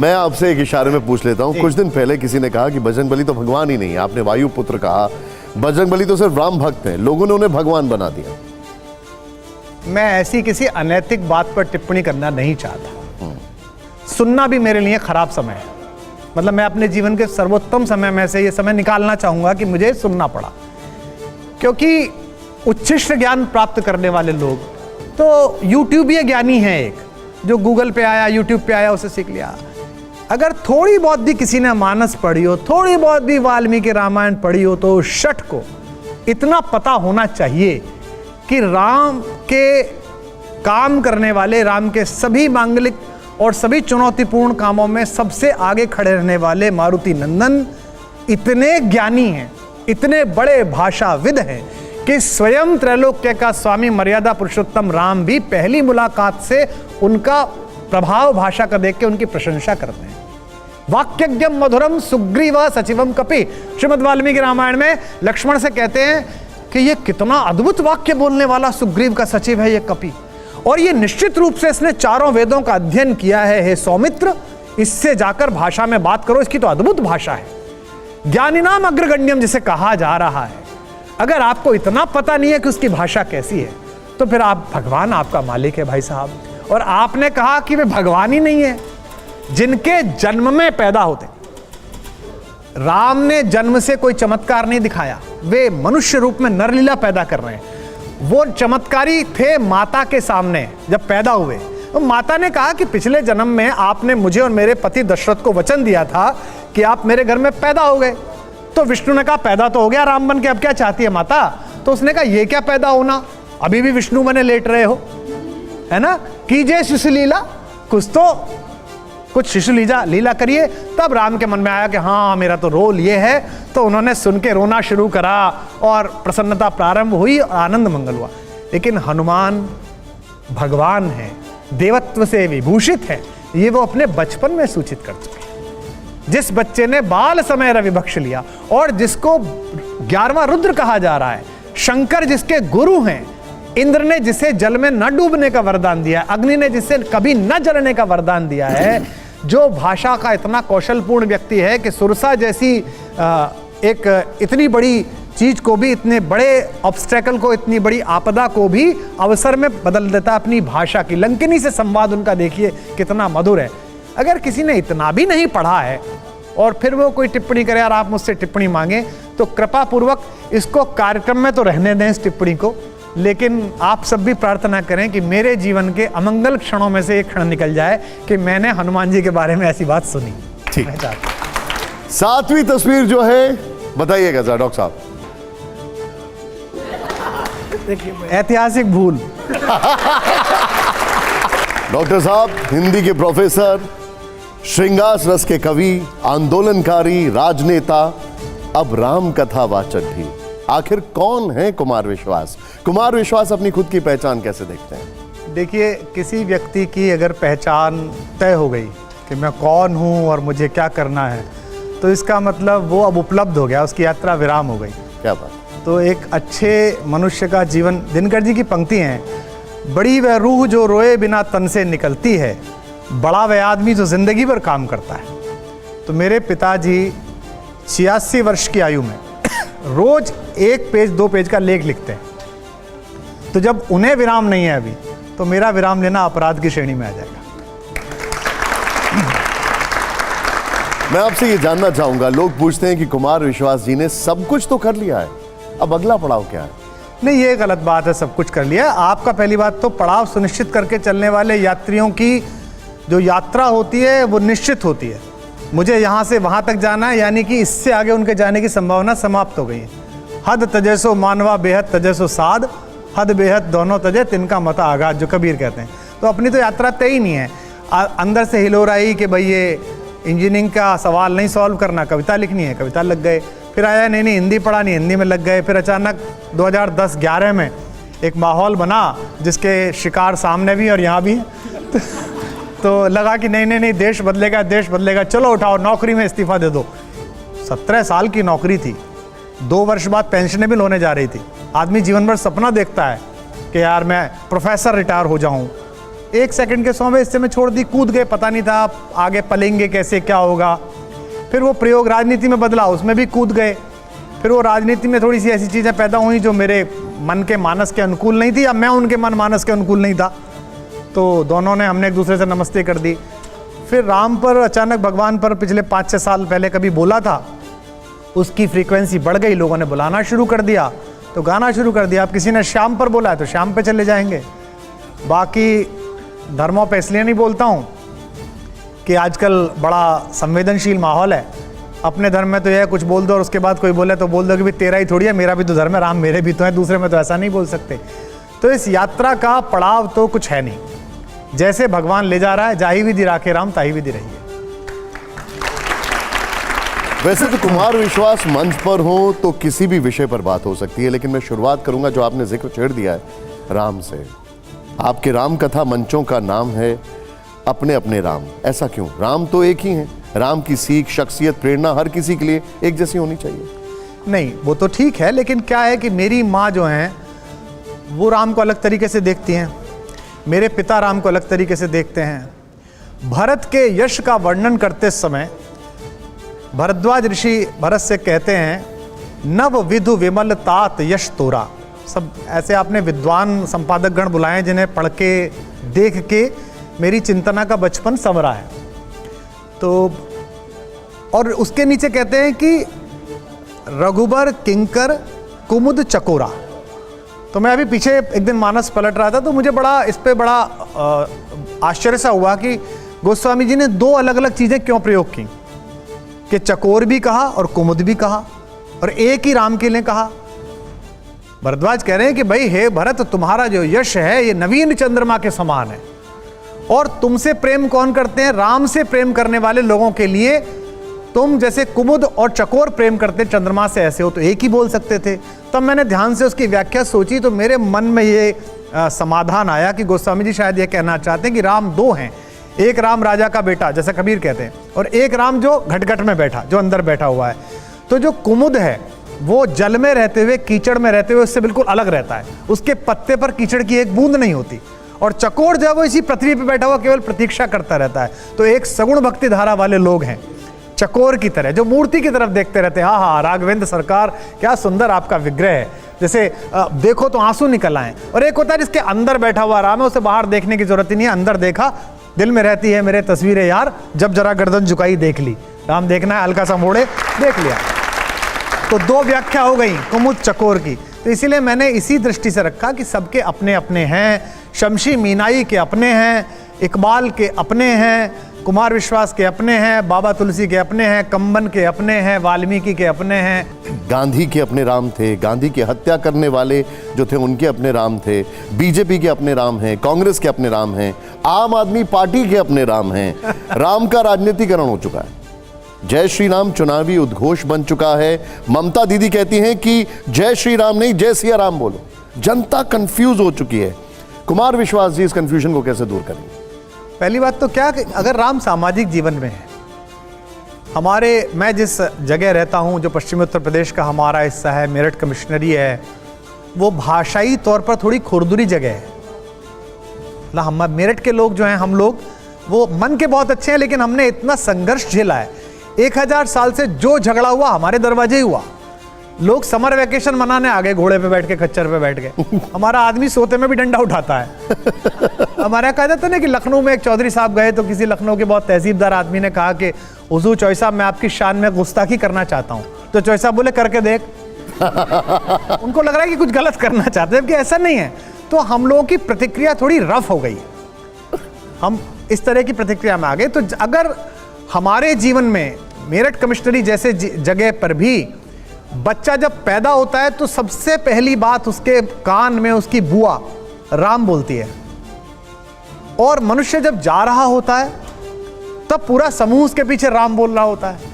मैं आपसे एक इशारे में पूछ लेता हूँ, कुछ दिन पहले किसी ने कहा कि बजरंगबली तो भगवान ही नहीं है, आपने वायु पुत्र कहा, बजरंगबली तो सिर्फ राम भक्त हैं, लोगों ने उन्हें भगवान बना दिया। मैं ऐसी किसी अनैतिक बात पर टिप्पणी करना नहीं चाहता। सुनना भी मेरे लिए खराब समय है, मतलब मैं अपने जीवन के सर्वोत्तम समय में से ये समय निकालना चाहूंगा कि मुझे सुनना पड़ा, क्योंकि उच्छिष्ट ज्ञान प्राप्त करने वाले लोग तो यूट्यूबीय ज्ञानी हैं, एक जो गूगल पे आया, यूट्यूब पे आया, उसे सीख लिया। अगर थोड़ी बहुत भी किसी ने मानस पढ़ी हो, थोड़ी बहुत भी वाल्मीकि रामायण पढ़ी हो, तो शठ को इतना पता होना चाहिए कि राम के काम करने वाले, राम के सभी मांगलिक और सभी चुनौतीपूर्ण कामों में सबसे आगे खड़े रहने वाले मारुति नंदन इतने ज्ञानी हैं, इतने बड़े भाषाविद हैं कि स्वयं त्रैलोक्य का स्वामी मर्यादा पुरुषोत्तम राम भी पहली मुलाकात से उनका प्रभाव भाषा का देख के उनकी प्रशंसा करते हैं। वाक्यज्ञम मधुरम सुग्रीव सचिवम कपि, श्रीमद् वाल्मीकि रामायण में लक्ष्मण से कहते हैं कि ये कितना अद्भुत वाक्य बोलने वाला सुग्रीव का सचिव है ये कपि, और ये निश्चित रूप से इसने चारों वेदों का अध्ययन किया है, हे सौमित्र, इससे जाकर भाषा में बात करो, इसकी तो अद्भुत भाषा है। ज्ञानिनाम अग्रगण्यम जिसे कहा जा रहा है, अगर आपको इतना पता नहीं है कि उसकी भाषा कैसी है, तो फिर आप, भगवान आपका मालिक है भाई साहब। और आपने कहा कि वे भगवान ही नहीं है, जिनके जन्म में पैदा होते। राम ने जन्म से कोई चमत्कार नहीं दिखाया, वे मनुष्य रूप में नरलीला पैदा कर रहे हैं। वो चमत्कारी थे माता के सामने जब पैदा हुए, तो माता ने कहा कि पिछले जन्म में आपने मुझे और मेरे पति दशरथ को वचन दिया था कि आप मेरे घर में पैदा हो गए। तो विष्णु ने कहा पैदा तो हो गया राम बन के, अब क्या चाहती है माता? तो उसने कहा ये क्या पैदा होना, अभी भी विष्णु बने लेट रहे हो, है ना, कीजिए शिशु लीला, कुछ शिशु लीला करिए। तब राम के मन में आया कि हाँ मेरा तो रोल ये है, तो उन्होंने सुन के रोना शुरू करा और प्रसन्नता प्रारंभ हुई, आनंद मंगल हुआ। लेकिन हनुमान भगवान है, देवत्व से विभूषित है, ये वो अपने बचपन में सूचित कर चुके हैं। जिस बच्चे ने बाल समय रविभक्ष लिया और जिसको 11वां रुद्र कहा जा रहा है, शंकर जिसके गुरु हैं, इंद्र ने जिसे जल में न डूबने का वरदान दिया है, अग्नि ने जिसे कभी न जलने का वरदान दिया है, जो भाषा का इतना कौशलपूर्ण व्यक्ति है कि सुरसा जैसी एक इतनी बड़ी चीज को भी, इतने बड़े ऑब्स्टेकल को, इतनी बड़ी आपदा को भी अवसर में बदल देता अपनी भाषा की। लंकिनी से संवाद उनका देखिए कितना मधुर है। अगर किसी ने इतना भी नहीं पढ़ा है और फिर वो कोई टिप्पणी करे और आप मुझसे टिप्पणी मांगे, तो कृपा पूर्वक इसको कार्यक्रम में तो रहने दें इस टिप्पणी को, लेकिन आप सब भी प्रार्थना करें कि मेरे जीवन के अमंगल क्षणों में से एक क्षण निकल जाए कि मैंने हनुमान जी के बारे में ऐसी बात सुनी। ठीक, 7वीं तस्वीर जो है बताइएगा जरा डॉक्टर साहब। ऐतिहासिक भूल। डॉक्टर साहब हिंदी के प्रोफेसर, श्रृंगार रस के कवि, आंदोलनकारी, राजनेता, अब राम कथावाचक भी। आखिर कौन है कुमार विश्वास? कुमार विश्वास अपनी खुद की पहचान कैसे देखते हैं? देखिए, किसी व्यक्ति की अगर पहचान तय हो गई कि मैं कौन हूं और मुझे क्या करना है, तो इसका मतलब वो अब उपलब्ध हो गया, उसकी यात्रा विराम हो गई। क्या बात। तो एक अच्छे मनुष्य का जीवन, दिनकर जी की पंक्ति हैं, बड़ी वह रूह जो रोए बिना तन से निकलती है, बड़ा वह आदमी जो जिंदगी भर काम करता है। तो मेरे पिताजी 86 वर्ष की आयु में रोज 1 पेज 2 पेज का लेख लिखते हैं। तो जब उन्हें विराम नहीं है अभी, तो मेरा विराम लेना अपराध की श्रेणी में आ जाएगा। मैं आपसे ये जानना चाहूंगा, लोग पूछते हैं कि कुमार विश्वास जी ने सब कुछ तो कर लिया है, अब अगला पड़ाव क्या है? नहीं, ये गलत बात है, सब कुछ कर लिया। आपका पहली बात तो पड़ाव सुनिश्चित करके चलने वाले यात्रियों की जो यात्रा होती है वो निश्चित होती है। मुझे यहाँ से वहाँ तक जाना है, यानी कि इससे आगे उनके जाने की संभावना समाप्त हो गई है। हद तजैसो मानवा बेहद तजैसो साध, हद बेहद दोनों तजे तिनका मता आघात, जो कबीर कहते हैं। तो अपनी तो यात्रा तय ही नहीं है। अंदर से हिलोराई कि भाई ये इंजीनियरिंग का सवाल नहीं सॉल्व करना, कविता लिखनी है, कविता लग गए। फिर आया नहीं हिंदी पढ़ा, नहीं हिंदी में लग गए। फिर अचानक 2010-11 में एक माहौल बना जिसके शिकार सामने भी और यहाँ भी तो लगा कि नहीं देश बदलेगा, देश बदलेगा, चलो उठाओ नौकरी में इस्तीफा दे दो। 17 साल की नौकरी थी, 2 वर्ष बाद पेंशनेबल होने जा रही थी। आदमी जीवन भर सपना देखता है कि यार मैं प्रोफेसर रिटायर हो जाऊं, 1 सेकंड के 100वें हिस्से में छोड़ दी, कूद गए, पता नहीं था आगे पलेंगे कैसे, क्या होगा। फिर वो प्रयोग राजनीति में बदला, उसमें भी कूद गए। फिर वो राजनीति में थोड़ी सी ऐसी चीज़ें पैदा हुई जो मेरे मन के मानस के अनुकूल नहीं थी, या मैं उनके मन मानस के अनुकूल नहीं था, तो दोनों ने हमने एक दूसरे से नमस्ते कर दी। फिर राम पर अचानक, भगवान पर पिछले 5-6 साल पहले कभी बोला था, उसकी फ्रीक्वेंसी बढ़ गई, लोगों ने बुलाना शुरू कर दिया तो गाना शुरू कर दिया। अब किसी ने श्याम पर बोला है तो श्याम पे चले जाएंगे। बाकी धर्मों पे इसलिए नहीं बोलता हूँ कि आजकल बड़ा संवेदनशील माहौल है। अपने धर्म में तो यह कुछ बोल दो और उसके बाद कोई बोले तो बोल दो कि भाई तेरा ही थोड़ी है, मेरा भी तो धर्म है, राम मेरे भी तो है, दूसरे में तो ऐसा नहीं बोल सकते। तो इस यात्रा का पड़ाव तो कुछ है नहीं, जैसे भगवान ले जा रहा है, जाही विधि राखे राम ताही विधि रही है। वैसे तो कुमार विश्वास मंच पर हो तो किसी भी विषय पर बात हो सकती है, लेकिन मैं शुरुआत करूंगा जो आपने जिक्र छेड़ दिया है, राम से। आपके राम कथा मंचों का नाम है अपने अपने राम। ऐसा क्यों? राम तो एक ही है, राम की सीख, शख्सियत, प्रेरणा हर किसी के लिए एक जैसी होनी चाहिए। नहीं, वो तो ठीक है, लेकिन क्या है कि मेरी माँ जो हैं वो राम को अलग तरीके से देखती हैं, मेरे पिता राम को अलग तरीके से देखते हैं। भरत के यश का वर्णन करते समय भरद्वाज ऋषि भरत से कहते हैं, नव विधु विमल तात यश तोरा। सब ऐसे आपने विद्वान संपादक गण बुलाए जिन्हें पढ़ के देख के मेरी चिंतना का बचपन संवरा है। तो और उसके नीचे कहते हैं कि रघुबर किंकर कुमुद चकोरा। तो मैं अभी पीछे एक दिन मानस पलट रहा था तो मुझे बड़ा इस पे बड़ा आश्चर्य सा हुआ कि गोस्वामी जी ने 2 अलग अलग चीजें क्यों प्रयोग की, कि चकोर भी कहा और कुमुद भी कहा और एक ही राम के लिए कहा। भरद्वाज कह रहे हैं कि भाई हे भरत, तुम्हारा जो यश है ये नवीन चंद्रमा के समान है, और तुमसे प्रेम कौन करते हैं? राम से प्रेम करने वाले लोगों के लिए तुम जैसे कुमुद और चकोर प्रेम करते चंद्रमा से ऐसे हो, तो एक ही बोल सकते थे। तब मैंने ध्यान से उसकी व्याख्या सोची तो मेरे मन में ये समाधान आया कि गोस्वामी जी शायद ये कहना चाहते हैं कि राम 2 हैं, एक राम राजा का बेटा जैसा कबीर कहते हैं, और एक राम जो घट में बैठा, जो अंदर बैठा हुआ है। तो जो कुमुद है वो जल में रहते हुए, कीचड़ में रहते हुए उससे बिल्कुल अलग रहता है, उसके पत्ते पर कीचड़ की एक बूंद नहीं होती। और चकोर जो है वो इसी पृथ्वी पे बैठा हुआ केवल प्रतीक्षा करता रहता है। तो एक सगुण भक्ति धारा वाले लोग हैं चकोर की तरह, जो मूर्ति की तरफ देखते रहते हैं। हाँ, राघवेंद्र सरकार क्या सुंदर आपका विग्रह है, जैसे देखो तो आंसू निकल आए। और एक होता है जिसके अंदर बैठा हुआ राम है, उसे बाहर देखने की जरूरत ही नहीं है, अंदर देखा, दिल में रहती है मेरे तस्वीरें यार, जब जरा गर्दन झुकाई देख ली। राम देखना है, हल्का सा मोड़े, देख लिया। तो 2 व्याख्या हो गई कुमुद चकोर की। तो इसीलिए मैंने इसी दृष्टि से रखा कि सबके अपने अपने हैं। शमशी मीनाई के अपने हैं, इकबाल के अपने हैं, कुमार विश्वास के अपने हैं, बाबा तुलसी के अपने हैं, कंबन के अपने हैं, वाल्मीकि के अपने हैं। गांधी के अपने राम थे, गांधी की हत्या करने वाले जो थे उनके अपने राम थे, बीजेपी के अपने राम हैं, कांग्रेस के अपने राम हैं, आम आदमी पार्टी के अपने राम हैं। राम का राजनीतिकरण हो चुका है। जय श्री राम चुनावी उद्घोष बन चुका है। ममता दीदी कहती हैं कि जय श्री राम नहीं, जय सिया राम बोलो। जनता कंफ्यूज हो चुकी है। कुमार विश्वास जी इस कंफ्यूजन को कैसे दूर करेंगे? पहली बात तो क्या, अगर राम सामाजिक जीवन में है, मैं जिस जगह रहता हूं, जो पश्चिमी उत्तर प्रदेश का हमारा हिस्सा है, मेरठ कमिश्नरी है, वो भाषाई तौर पर थोड़ी खुरदुरी जगह है। हम मेरठ के लोग जो हैं, हम लोग वो मन के बहुत अच्छे हैं, लेकिन हमने इतना संघर्ष झेला है। 1000 साल से जो झगड़ा हुआ हमारे दरवाजे ही हुआ। लोग समर वेकेशन मनाने आ गए, घोड़े पे बैठ के, खच्चर पे बैठ के। हमारा आदमी सोते में भी डंडा उठाता है। हमारा कहा जाता ना कि लखनऊ में एक चौधरी साहब गए तो किसी लखनऊ के बहुत तहसीबदार आदमी ने कहा कि हुजूर चौधरी साहब, मैं आपकी शान में गुस्ताखी करना चाहता हूँ। तो चौधरी साहब बोले करके देख। उनको लग रहा है कि कुछ गलत करना चाहते हैं, जबकि ऐसा नहीं है। तो हम लोगों की प्रतिक्रिया थोड़ी रफ हो गई, हम इस तरह की प्रतिक्रिया में आ गए। तो अगर हमारे जीवन में मेरठ कमिश्नरी जैसे जगह पर भी बच्चा जब पैदा होता है तो सबसे पहली बात उसके कान में उसकी बुआ राम बोलती है, और मनुष्य जब जा रहा होता है तब पूरा समूह उसके पीछे राम बोल रहा होता है।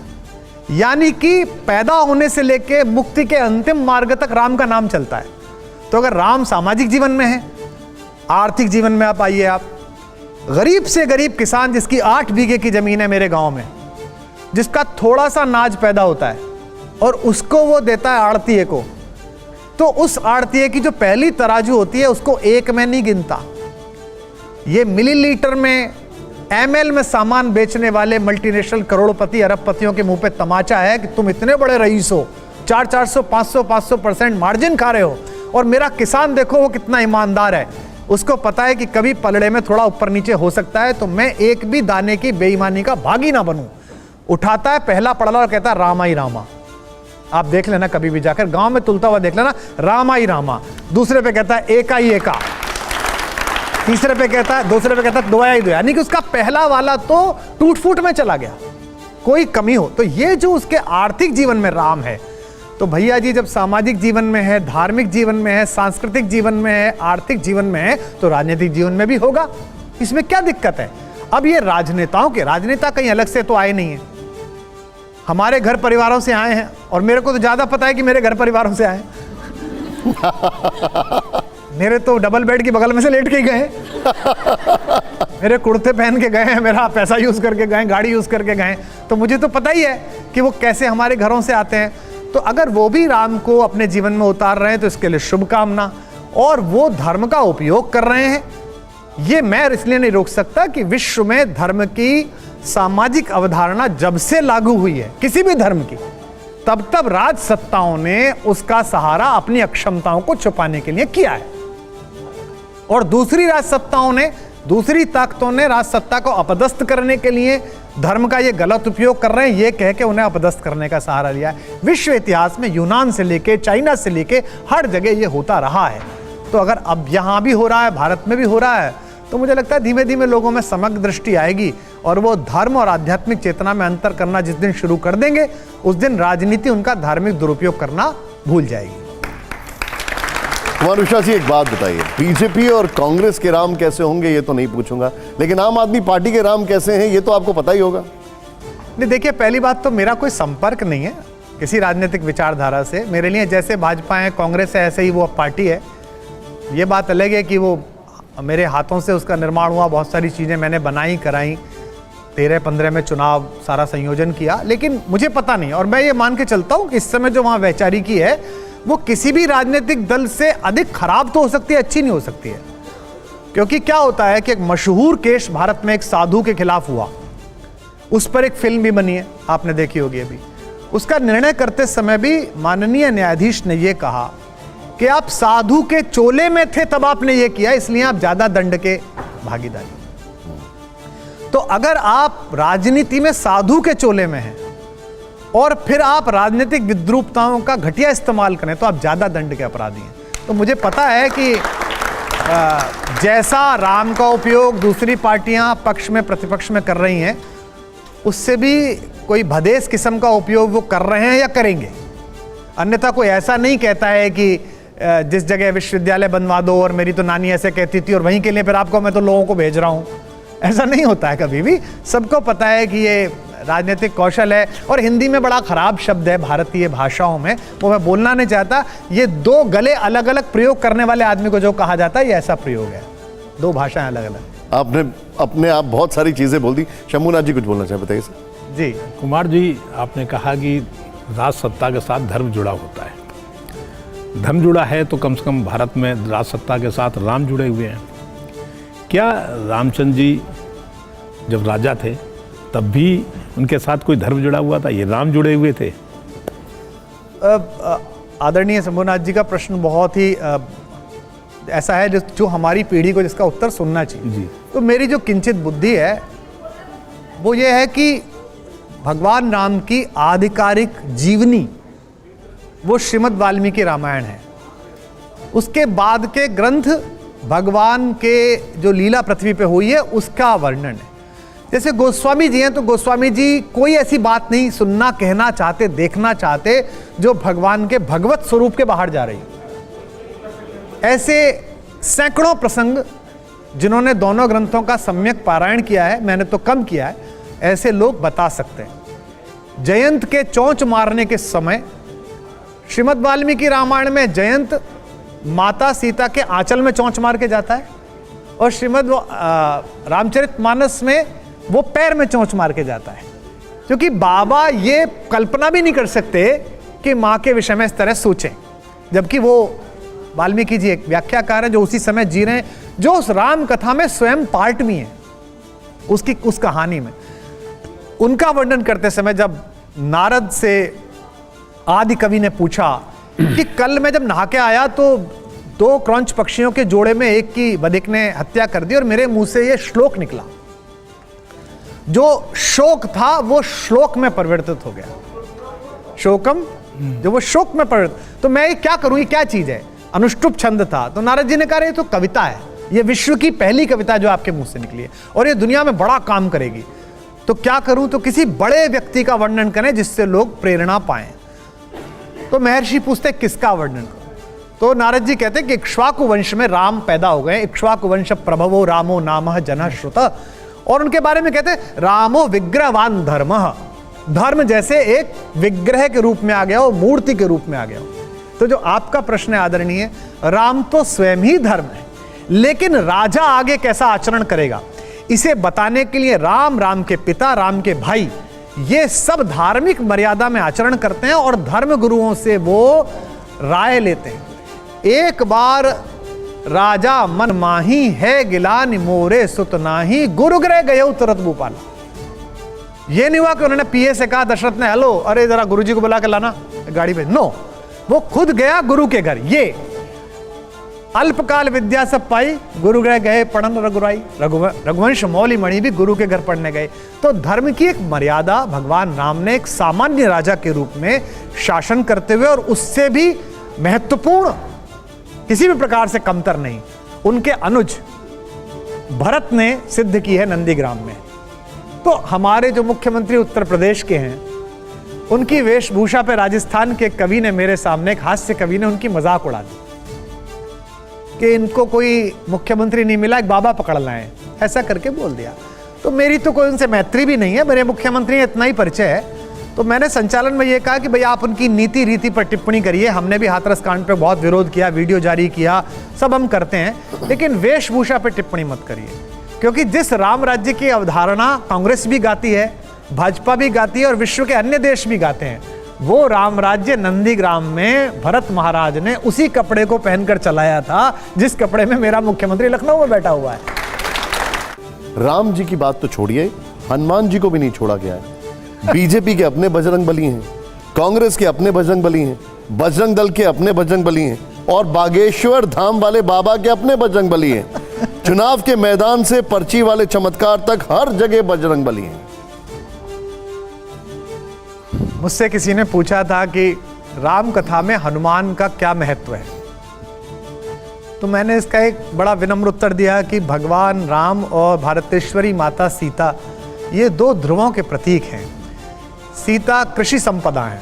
यानी कि पैदा होने से लेके मुक्ति के अंतिम मार्ग तक राम का नाम चलता है। तो अगर राम सामाजिक जीवन में है, आर्थिक जीवन में आप आइए, आप गरीब से गरीब किसान जिसकी 8 बीघे की जमीन है मेरे गांव में, जिसका थोड़ा सा नाज पैदा होता है और उसको वो देता है आड़तीये को, तो उस आड़तीये की जो पहली तराजू होती है उसको 1 में नहीं गिनता, ये मिलीलीटर में, एमएल में सामान बेचने वाले मल्टीनेशनल करोड़पति अरबपतियों के मुंह पे तमाचा है कि तुम इतने बड़े रईस हो, 400 500% मार्जिन खा रहे हो, और मेरा किसान देखो वो कितना ईमानदार है, उसको पता है कि कभी पलड़े में थोड़ा ऊपर नीचे हो सकता है, तो मैं एक भी दाने की बेईमानी का भागी ना बनूं। उठाता है पहला पड़ला और कहता है रामा ही रामा। आप देख लेना कभी भी जाकर गांव में तुलता हुआ देख लेना, रामा ही रामा। दूसरे पे कहता है एका ही एका, तीसरे पे कहता है, दूसरे पे कहता है दोया ही दोया, यानी कि उसका पहला वाला तो टूट फूट में चला गया, कोई कमी हो। तो ये जो उसके आर्थिक जीवन में राम है, तो भैया जी जब सामाजिक जीवन में है, धार्मिक जीवन में है, सांस्कृतिक जीवन में है, आर्थिक जीवन में है, तो राजनीतिक जीवन में भी होगा। इसमें क्या दिक्कत है? अब ये राजनेताओं के, राजनेता कहीं अलग से तो आए नहीं है, हमारे घर परिवारों से आए हैं, और मेरे को तो ज्यादा पता है कि मेरे घर परिवारों से आए मेरे तो डबल बेड की बगल में से लेट के गए मेरे कुर्ते पहन के गए हैं, मेरा पैसा यूज करके गए, गाड़ी यूज करके गए, तो मुझे तो पता ही है कि वो कैसे हमारे घरों से आते हैं। तो अगर वो भी राम को अपने जीवन में उतार रहे हैं तो इसके लिए शुभकामना, और वो धर्म का उपयोग कर रहे हैं, ये मैं इसलिए नहीं रोक सकता कि विश्व में धर्म की सामाजिक अवधारणा जब से लागू हुई है किसी भी धर्म की, तब तब राज सत्ताओं ने उसका सहारा अपनी अक्षमताओं को छुपाने के लिए किया है, और दूसरी राज सत्ताओं ने, दूसरी ताकतों ने राज सत्ता को अपदस्थ करने के लिए धर्म का ये गलत उपयोग कर रहे हैं, ये कह के उन्हें अपदस्थ करने का सहारा लिया है। विश्व इतिहास में यूनान से लेके चाइना से लेके हर जगह ये होता रहा है। तो अगर अब यहां भी हो रहा है, भारत में भी हो रहा है, तो मुझे लगता है धीमे धीमे लोगों में समग्र दृष्टि आएगी, और वो धर्म और आध्यात्मिक चेतना में अंतर करना जिस दिन शुरू कर देंगे, उस दिन राजनीति उनका धार्मिक दुरुपयोग करना भूल जाएगी। कुमार विश्वास जी, एक बात बताइए, बीजेपी और कांग्रेस के राम कैसे होंगे ये तो नहीं पूछूंगा, लेकिन आम आदमी पार्टी के राम कैसे हैं ये तो आपको पता ही होगा। नहीं, देखिए, पहली बात तो मेरा कोई संपर्क नहीं है किसी राजनीतिक विचारधारा से। मेरे लिए जैसे भाजपा है, कांग्रेस है, ऐसे ही वो पार्टी है। ये बात अलग है कि वो मेरे हाथों से उसका निर्माण हुआ, बहुत सारी चीज़ें मैंने बनाई कराई, 13-15 में चुनाव सारा संयोजन किया, लेकिन मुझे पता नहीं। और मैं ये मान के चलता हूँ कि इस समय जो वहाँ वैचारिकी है वो किसी भी राजनीतिक दल से अधिक खराब तो हो सकती है, अच्छी नहीं हो सकती है। क्योंकि क्या होता है कि एक मशहूर केस भारत में एक साधु के खिलाफ हुआ, उस पर एक फिल्म भी बनी है, आपने देखी होगी अभी। उसका निर्णय करते समय भी माननीय न्यायाधीश ने यह कहा कि आप साधु के चोले में थे तब आपने ये किया, इसलिए आप ज्यादा दंड के भागीदारी। तो अगर आप राजनीति में साधु के चोले में हैं और फिर आप राजनीतिक विद्रूपताओं का घटिया इस्तेमाल करें तो आप ज्यादा दंड के अपराधी हैं। तो मुझे पता है कि जैसा राम का उपयोग दूसरी पार्टियां पक्ष में प्रतिपक्ष में कर रही हैं, उससे भी कोई भदेश किस्म का उपयोग वो कर रहे हैं या करेंगे। अन्यथा कोई ऐसा नहीं कहता है कि जिस जगह विश्वविद्यालय बनवा दो, और मेरी तो नानी ऐसे कहती थी और वहीं के लिए फिर आपको मैं तो लोगों को भेज रहा हूं। ऐसा नहीं होता है कभी भी। सबको पता है कि ये राजनीतिक कौशल है, और हिंदी में बड़ा खराब शब्द है भारतीय भाषाओं में, वो मैं बोलना नहीं चाहता। ये दो गले अलग अलग प्रयोग करने वाले आदमी को जो कहा जाता है, ये ऐसा प्रयोग है, दो भाषाएं अलग अलग। आपने अपने आप बहुत सारी चीजें बोल दी। शंभूनाथ जी कुछ बोलना चाहे, बताइए सर। जी कुमार जी, आपने कहा कि राज सत्ता के साथ धर्म जुड़ा होता है। धर्म जुड़ा है तो कम से कम भारत में राज सत्ता के साथ राम जुड़े हुए हैं। क्या रामचंद्र जी जब राजा थे तब भी उनके साथ कोई धर्म जुड़ा हुआ था? ये राम जुड़े हुए थे? आदरणीय शंभूनाथ जी का प्रश्न बहुत ही ऐसा है जो हमारी पीढ़ी को जिसका उत्तर सुनना चाहिए जी। तो मेरी जो किंचित बुद्धि है वो ये है कि भगवान राम की आधिकारिक जीवनी वो श्रीमद् वाल्मीकि रामायण है। उसके बाद के ग्रंथ भगवान के जो लीला पृथ्वी पे हुई है उसका वर्णन है। जैसे गोस्वामी जी हैं, तो गोस्वामी जी कोई ऐसी बात नहीं सुनना, कहना चाहते, देखना चाहते जो भगवान के भगवत स्वरूप के बाहर जा रही है। ऐसे सैकड़ों प्रसंग जिन्होंने दोनों ग्रंथों का सम्यक पारायण किया है, मैंने तो कम किया है, ऐसे लोग बता सकते हैं। जयंत के चोंच मारने के समय श्रीमद् वाल्मीकि रामायण में जयंत माता सीता के आंचल में चोंच मार के जाता है, और श्रीमद् रामचरितमानस में वो पैर में चोंच मार के जाता है। क्योंकि बाबा ये कल्पना भी नहीं कर सकते कि माँ के विषय में इस तरह सोचें, जबकि वो वाल्मीकि जी एक व्याख्याकार हैं जो उसी समय जी रहे हैं, जो उस राम कथा में स्वयं पार्ट भी हैं, उस कहानी में। उनका वर्णन करते समय जब नारद से आदि कवि ने पूछा कि कल मैं जब नहा के आया तो 2 क्रौंच पक्षियों के जोड़े में एक की बधिक ने हत्या कर दी और मेरे मुंह से ये श्लोक निकला, जो शोक था वो श्लोक में परिवर्तित हो गया। शोकम, जो वो शोक में परिवर्तित, तो मैं ये क्या करूं, ये क्या चीज है? अनुष्टुप छंद था। तो नारद जी ने कहा ये तो कविता है, ये विश्व की पहली कविता जो आपके मुंह से निकली है और ये दुनिया में बड़ा काम करेगी। तो क्या करूं? तो किसी बड़े व्यक्ति का वर्णन करें जिससे लोग प्रेरणा पाएं। तो महर्षि पूछते किसका वर्णन करूं? तो नारद जी कहते कि इक्ष्वाकु वंश में राम पैदा हो गए, इक्ष्वाकु वंश प्रभवो रामो नामः जनः श्रुत, और उनके बारे में कहते रामो विग्रहवान धर्मः, धर्म जैसे एक विग्रह के रूप में आ गया हो, मूर्ति के रूप में आ गया हो। तो जो आपका प्रश्न है आदरणीय, राम तो स्वयं ही धर्म है, लेकिन राजा आगे कैसा आचरण करेगा इसे बताने के लिए राम, राम के पिता, राम के भाई, ये सब धार्मिक मर्यादा में आचरण करते हैं और धर्म गुरुओं से वो राय लेते हैं। एक बार राजा मन माही है गिलानि मोरे सुत नाही, गुरुग्रह गए तुरत भूपाला। ये नहीं हुआ कि उन्होंने पीए से कहा दशरथ ने, हेलो अरे जरा गुरुजी को बुला के लाना गाड़ी पे, नो, वो खुद गया गुरु के घर। ये अल्पकाल विद्या सब पाई, गुरुग्रह गए पढ़न रघुराई, रघुवंश मौली मणि भी गुरु के घर पढ़ने गए। तो धर्म की एक मर्यादा भगवान राम ने एक सामान्य राजा के रूप में शासन करते हुए, और उससे भी महत्वपूर्ण, किसी भी प्रकार से कमतर नहीं, उनके अनुज भरत ने सिद्ध की है नंदीग्राम में। तो हमारे जो मुख्यमंत्री उत्तर प्रदेश के हैं, उनकी वेशभूषा पे राजस्थान के कवि ने, मेरे सामने एक हास्य कवि ने उनकी मजाक उड़ा दी कि इनको कोई मुख्यमंत्री नहीं मिला, एक बाबा पकड़ लाए, ऐसा करके बोल दिया। तो मेरी तो कोई उनसे मैत्री भी नहीं है, मेरे मुख्यमंत्री इतना ही परिचय है। तो मैंने संचालन में ये कहा कि भाई आप उनकी नीति रीति पर टिप्पणी करिए, हमने भी हाथरस कांड पे बहुत विरोध किया, वीडियो जारी किया, सब हम करते हैं, लेकिन वेशभूषा पे टिप्पणी मत करिए, क्योंकि जिस राम राज्य की अवधारणा कांग्रेस भी गाती है, भाजपा भी गाती है और विश्व के अन्य देश भी गाते हैं, वो राम राज्य नंदीग्राम में भरत महाराज ने उसी कपड़े को पहनकर चलाया था जिस कपड़े में मेरा मुख्यमंत्री लखनऊ में बैठा हुआ है। राम जी की बात तो छोड़िए, हनुमान जी को भी नहीं छोड़ा गया है। बीजेपी के अपने बजरंग बली हैं, कांग्रेस के अपने बजरंग बली हैं, बजरंग दल के अपने बजरंग बली हैं, और बागेश्वर धाम वाले बाबा के अपने बजरंग बली हैं। चुनाव के मैदान से पर्ची वाले चमत्कार तक हर जगह बजरंग बली हैं। मुझसे किसी ने पूछा था कि राम कथा में हनुमान का क्या महत्व है, तो मैंने इसका एक बड़ा विनम्र उत्तर दिया कि भगवान राम और भारतेश्वरी माता सीता ये 2 ध्रुवों के प्रतीक हैं। सीता कृषि संपदा है,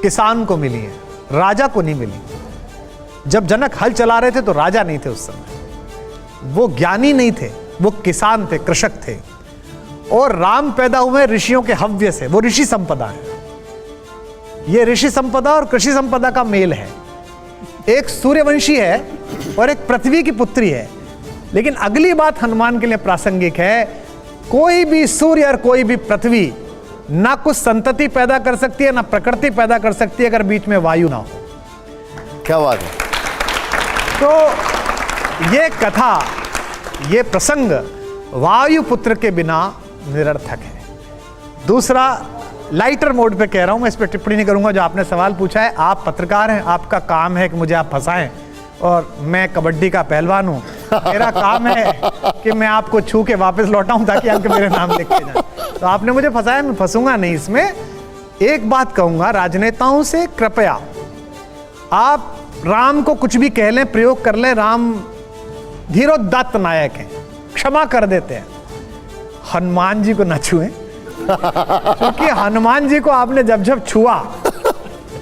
किसान को मिली है, राजा को नहीं मिली। जब जनक हल चला रहे थे तो राजा नहीं थे उस समय, वो ज्ञानी नहीं थे, वो किसान थे, कृषक थे। और राम पैदा हुए ऋषियों के हव्य से, वो ऋषि संपदा है। ये ऋषि संपदा और कृषि संपदा का मेल है। एक सूर्यवंशी है और एक पृथ्वी की पुत्री है। लेकिन अगली बात हनुमान के लिए प्रासंगिक है, कोई भी सूर्य और कोई भी पृथ्वी ना कुछ संतति पैदा कर सकती है, ना प्रकृति पैदा कर सकती है अगर बीच में वायु ना हो। क्या बात है। तो ये कथा, ये प्रसंग वायु पुत्र के बिना निरर्थक है। दूसरा, लाइटर मोड पे कह रहा हूं मैं, इस पर टिप्पणी नहीं करूंगा। जो आपने सवाल पूछा है, आप पत्रकार हैं, आपका काम है कि मुझे आप फंसाएं, और मैं कबड्डी का पहलवान हूं, मेरा काम है कि मैं आपको छू के वापस लौटाऊं ताकि अंक मेरे नाम लिखे जाए। तो आपने मुझे फंसाया, मैं फंसूंगा नहीं इसमें। एक बात कहूंगा राजनेताओं से, कृपया आप राम को कुछ भी कह लें, प्रयोग कर लें, राम धीरोदात्त नायक हैं, क्षमा कर देते हैं, हनुमान जी को न छुएं। क्योंकि हनुमान जी को आपने जब जब छुआ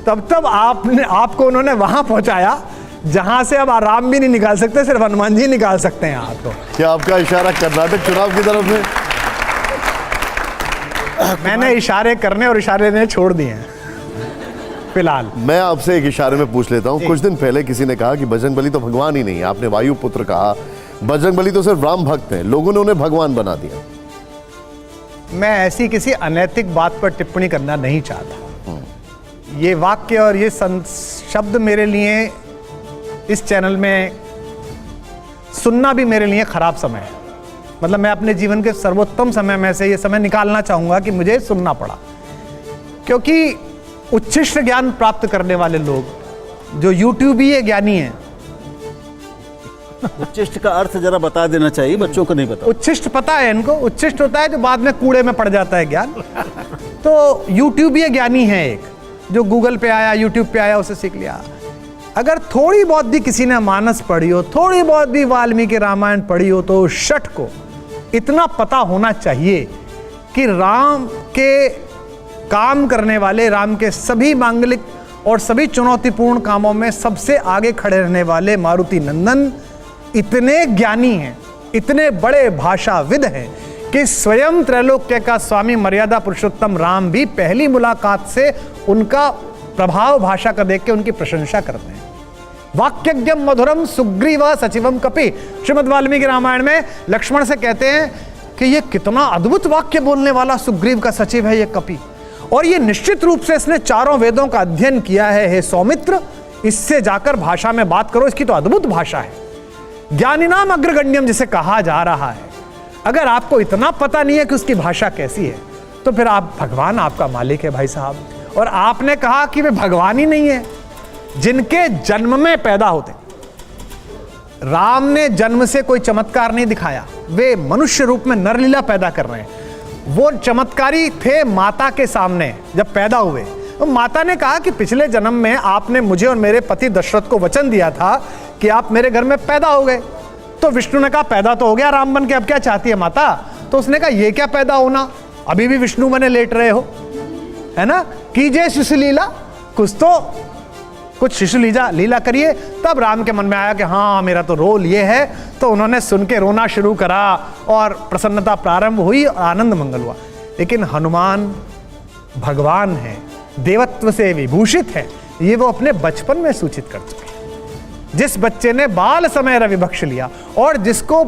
तब आपको उन्होंने वहां पहुंचाया जहां से अब राम भी नहीं निकाल सकते, सिर्फ हनुमान जी निकाल सकते हैं आपको। क्या आपका इशारा कर्नाटक चुनाव की तरफ है? मैंने इशारे करने और इशारे देने छोड़ दिए हैं फिलहाल। मैं आपसे एक इशारे में पूछ लेता हूं। कुछ दिन पहले किसी ने कहा कि बजरंग बली तो भगवान ही नहीं, आपने वायु पुत्र कहा, बजरंग बली तो सिर्फ राम भक्त हैं, लोगों ने उन्हें भगवान बना दिया। मैं ऐसी किसी अनैतिक बात पर टिप्पणी करना नहीं चाहता। ये वाक्य और ये शब्द मेरे लिए इस चैनल में सुनना भी मेरे लिए खराब समय है। मतलब मैं अपने जीवन के सर्वोत्तम समय में से ये समय निकालना चाहूंगा कि मुझे सुनना पड़ा, क्योंकि उच्छिष्ट ज्ञान प्राप्त करने वाले लोग जो यूट्यूबीय ज्ञानी हैं। उच्छिष्ट का अर्थ जरा बता देना चाहिए, बच्चों को नहीं पता। उच्छिष्ट पता है इनको, उच्छिष्ट होता है जो बाद में कूड़े में पड़ जाता है ज्ञान। तो यूट्यूबीय ज्ञानी है एक, जो गूगल पे आया, यूट्यूब पे आया, उसे सीख लिया। अगर थोड़ी बहुत भी किसी ने मानस पढ़ी हो, थोड़ी बहुत भी वाल्मीकि रामायण पढ़ी हो, तो शठ को इतना पता होना चाहिए कि राम के काम करने वाले, राम के सभी मांगलिक और सभी चुनौतीपूर्ण कामों में सबसे आगे खड़े रहने वाले मारुति नंदन इतने ज्ञानी हैं, इतने बड़े भाषाविद हैं कि स्वयं त्रैलोक्य का स्वामी मर्यादा पुरुषोत्तम राम भी पहली मुलाकात से उनका प्रभाव भाषा का देख के उनकी प्रशंसा करते हैं। वाक्यज्ञम मधुरम सुग्रीव सचिवम कपि, श्रीमद् वाल्मीकि रामायण में लक्ष्मण से कहते हैं कि ये कितना अद्भुत वाक्य बोलने वाला सुग्रीव का सचिव है ये कपि, और ये निश्चित रूप से इसने चारों वेदों का अध्ययन किया है। हे सौमित्र, इससे जाकर भाषा में बात करो, इसकी तो अद्भुत भाषा है। ज्ञानिनाम अग्रगण्यम जिसे कहा जा रहा है, अगर आपको इतना पता नहीं है कि उसकी भाषा कैसी है, तो फिर आप, भगवान आपका मालिक है भाई साहब। और आपने कहा कि वे भगवान ही नहीं है, जिनके जन्म में पैदा होते। राम ने जन्म से कोई चमत्कार नहीं दिखाया, वे मनुष्य रूप में नरलीला पैदा कर रहे हैं। वो चमत्कारी थे माता के सामने जब पैदा हुए। तो माता ने कहा कि पिछले जन्म में आपने मुझे और मेरे पति दशरथ को वचन दिया था कि आप मेरे घर में पैदा हो गए। तो विष्णु ने कहा पैदा तो हो गया राम बन के, अब क्या चाहती है माता? तो उसने कहा ये क्या पैदा होना, अभी भी विष्णु बने लेट रहे हो, है ना, कीजिए शिशु लीला, कुछ शिशु लीला करिए। तब राम के मन में आया कि हाँ मेरा तो रोल ये है। तो उन्होंने सुन के रोना शुरू करा और प्रसन्नता प्रारंभ हुई, आनंद मंगल हुआ। लेकिन हनुमान भगवान है, देवत्व से विभूषित है, ये वो अपने बचपन में सूचित कर चुके हैं। जिस बच्चे ने बाल समय रवि बख्श लिया और जिसको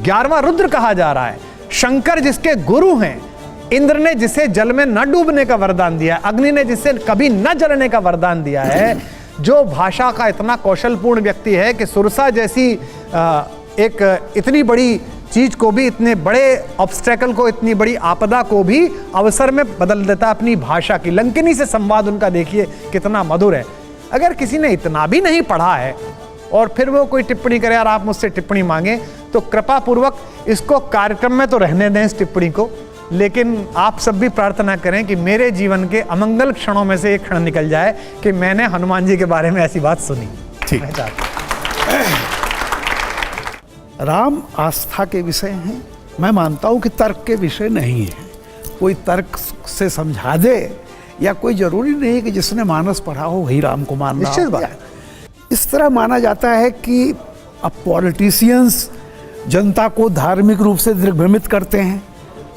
11वां रुद्र कहा जा रहा है, शंकर जिसके गुरु हैं, इंद्र ने जिसे जल में न डूबने का वरदान दिया, अग्नि ने जिसे कभी न जलने का वरदान दिया है, जो भाषा का इतना कौशलपूर्ण व्यक्ति है कि सुरसा जैसी एक इतनी बड़ी चीज को भी, इतने बड़े ऑब्स्टेकल को, इतनी बड़ी आपदा को भी अवसर में बदल देता अपनी भाषा की। लंकिनी से संवाद उनका देखिए कितना मधुर है। अगर किसी ने इतना भी नहीं पढ़ा है और फिर वो कोई टिप्पणी करे और आप मुझसे टिप्पणी मांगे, तो कृपा पूर्वक इसको कार्यक्रम में तो रहने दें इस टिप्पणी को, लेकिन आप सब भी प्रार्थना करें कि मेरे जीवन के अमंगल क्षणों में से एक क्षण निकल जाए कि मैंने हनुमान जी के बारे में ऐसी बात सुनी। ठीक। राम आस्था के विषय हैं। मैं मानता हूँ कि तर्क के विषय नहीं है। कोई तर्क से समझा दे या कोई जरूरी नहीं है कि जिसने मानस पढ़ा हो वही राम को मानना। निश्चित बात। इस तरह माना जाता है कि अब पॉलिटिशियंस जनता को धार्मिक रूप से दिग्भ्रमित करते हैं।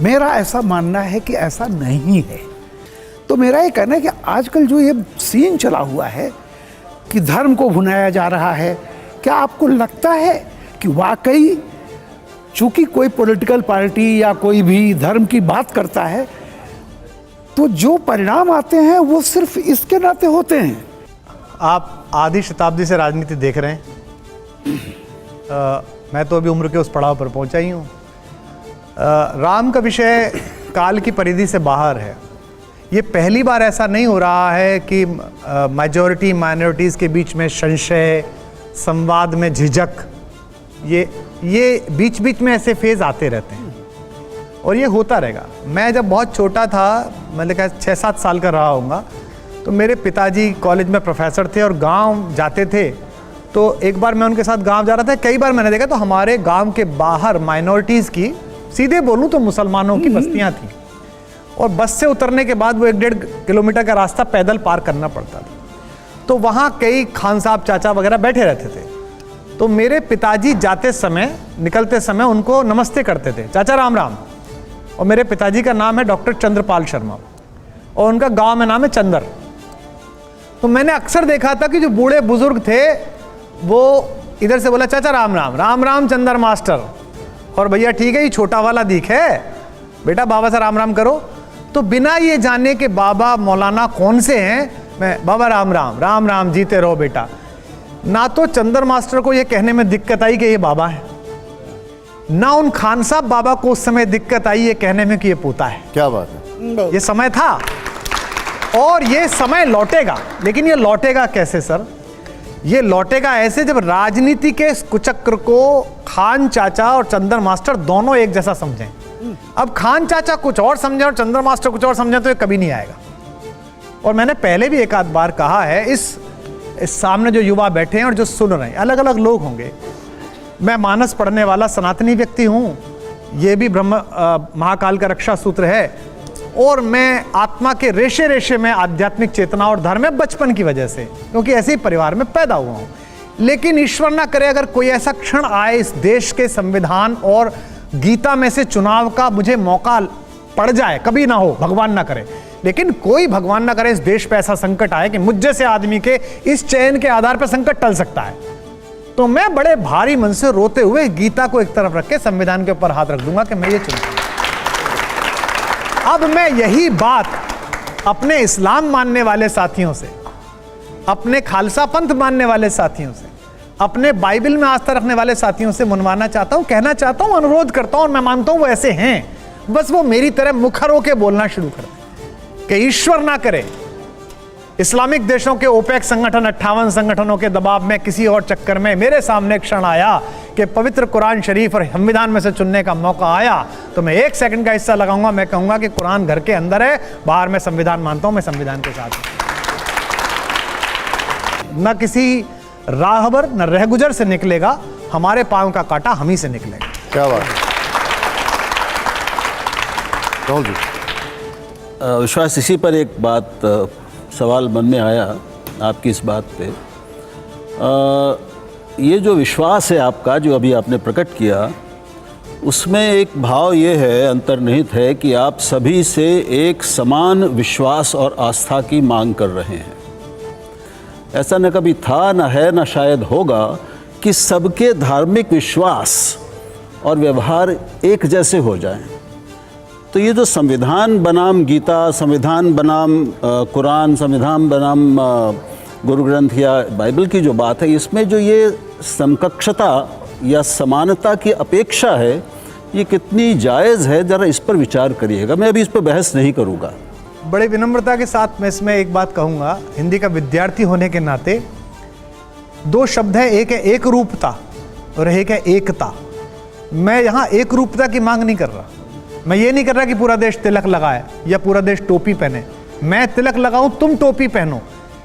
मेरा ऐसा मानना है कि ऐसा नहीं है। तो मेरा ये कहना है कि आजकल जो ये सीन चला हुआ है कि धर्म को भुनाया जा रहा है, क्या आपको लगता है कि वाकई चूंकि कोई पॉलिटिकल पार्टी या कोई भी धर्म की बात करता है तो जो परिणाम आते हैं वो सिर्फ इसके नाते होते हैं? आप आधी शताब्दी से राजनीति देख रहे हैं। मैं तो अभी उम्र के उस पड़ाव पर पहुंचा ही हूँ। राम का विषय काल की परिधि से बाहर है। ये पहली बार ऐसा नहीं हो रहा है कि मेजॉरिटी माइनॉरिटीज़ के बीच में संशय, संवाद में झिझक, ये बीच बीच में ऐसे फेज आते रहते हैं और ये होता रहेगा। मैं जब बहुत छोटा था, मैंने कहा 6-7 साल का रहा होऊंगा, तो मेरे पिताजी कॉलेज में प्रोफेसर थे और गांव जाते थे। तो एक बार मैं उनके साथ गांव जा रहा था, कई बार मैंने देखा तो हमारे गांव के बाहर माइनॉरिटीज़ की, सीधे बोलूं तो मुसलमानों की बस्तियां थी और बस से उतरने के बाद वो 1-1.5 किलोमीटर का रास्ता पैदल पार करना पड़ता था। तो वहाँ कई खान साहब चाचा वगैरह बैठे रहते थे। तो मेरे पिताजी जाते समय, निकलते समय उनको नमस्ते करते थे, चाचा राम राम। और मेरे पिताजी का नाम है डॉक्टर चंद्रपाल शर्मा और उनका गांव में नाम है चंदर। तो मैंने अक्सर देखा था कि जो बूढ़े बुजुर्ग थे वो इधर से बोला चाचा राम राम, राम राम चंदर मास्टर, और भैया ठीक है ये छोटा वाला दीख है, बेटा बाबा से राम राम करो। तो बिना ये जाने कि बाबा मौलाना कौन से हैं, मैं बाबा राम राम, राम राम, जीते रहो बेटा। ना तो चंदर मास्टर को यह कहने में दिक्कत आई कि ये बाबा है, ना उन खान साहब बाबा को उस समय दिक्कत आई ये कहने में कि ये पोता है। क्या बात है। ये समय था और ये समय लौटेगा, लेकिन ये लौटेगा कैसे सर? ये लौटेगा ऐसे जब राजनीति के इस कुचक्र को खान चाचा और चंदर मास्टर दोनों एक जैसा समझें। अब खान चाचा कुछ और समझे और चंदर मास्टर कुछ और समझे तो ये कभी नहीं आएगा। और मैंने पहले भी एक आध बार कहा है, इस सामने जो युवा बैठे हैं और जो सुन रहे हैं, अलग अलग लोग होंगे। मैं मानस पढ़ने वाला सनातनी व्यक्ति हूँ, ये भी ब्रह्म महाकाल का रक्षा सूत्र है, और मैं आत्मा के रेशे रेशे में आध्यात्मिक चेतना और धर्म में बचपन की वजह से, क्योंकि ऐसे ही परिवार में पैदा हुआ हूँ। लेकिन ईश्वर ना करे अगर कोई ऐसा क्षण आए इस देश के संविधान और गीता में से चुनाव का मुझे मौका पड़ जाए, कभी ना हो, भगवान ना करे, लेकिन कोई भगवान ना करे इस देश पे ऐसा संकट आए कि मुझ जैसे आदमी के इस चयन के आधार पर संकट टल सकता है, तो मैं बड़े भारी मन से रोते हुए गीता को एक तरफ रख के संविधान के ऊपर हाथ रख दूंगा कि मैं ये चुनूंगा। अब मैं यही बात अपने इस्लाम मानने वाले साथियों से, अपने खालसा पंथ मानने वाले साथियों से, अपने बाइबल में आस्था रखने वाले साथियों से मनवाना चाहता हूं, कहना चाहता हूं, अनुरोध करता हूं, और मैं मानता हूं वो ऐसे हैं, बस वो मेरी तरह मुखर होकर बोलना शुरू कर दें कि ईश्वर ना करे इस्लामिक देशों के ओपेक संगठन 58 संगठनों के दबाव में किसी और चक्कर में मेरे सामने क्षण आया कि पवित्र कुरान शरीफ और संविधान में से चुनने का मौका आया, तो मैं 1 सेकंड का हिस्सा लगाऊंगा, मैं कहूंगा कि कुरान घर के अंदर है, बाहर मैं संविधान मानता हूं, मैं संविधान के साथ हूं। न किसी राहबर न रहगुजर से निकलेगा, हमारे पांव का कांटा हम ही से निकलेगा। क्या बात है राहुल जी। विश्वास, इसी पर एक बात सवाल मन में आया आपकी इस बात पे। ये जो विश्वास है आपका, जो अभी आपने प्रकट किया, उसमें एक भाव ये है, अंतर्निहित है कि आप सभी से एक समान विश्वास और आस्था की मांग कर रहे हैं। ऐसा न कभी था, न है, न शायद होगा कि सबके धार्मिक विश्वास और व्यवहार एक जैसे हो जाएं। तो ये जो संविधान बनाम गीता, संविधान बनाम कुरान, संविधान बनाम गुरु ग्रंथ या बाइबल की जो बात है, इसमें जो ये समकक्षता या समानता की अपेक्षा है, ये कितनी जायज़ है, ज़रा इस पर विचार करिएगा। मैं अभी इस पर बहस नहीं करूँगा। बड़े विनम्रता के साथ मैं इसमें एक बात कहूँगा, हिंदी का विद्यार्थी होने के नाते 2 शब्द है, एक है एक रूपता और एक है एकता। मैं यहाँ एक रूपता की मांग नहीं कर रहा, मैं ये नहीं कर रहा कि पूरा देश तिलक लगाए या पूरा देश टोपी पहने। मैं तिलक लगाऊं, तुम टोपी पहनो,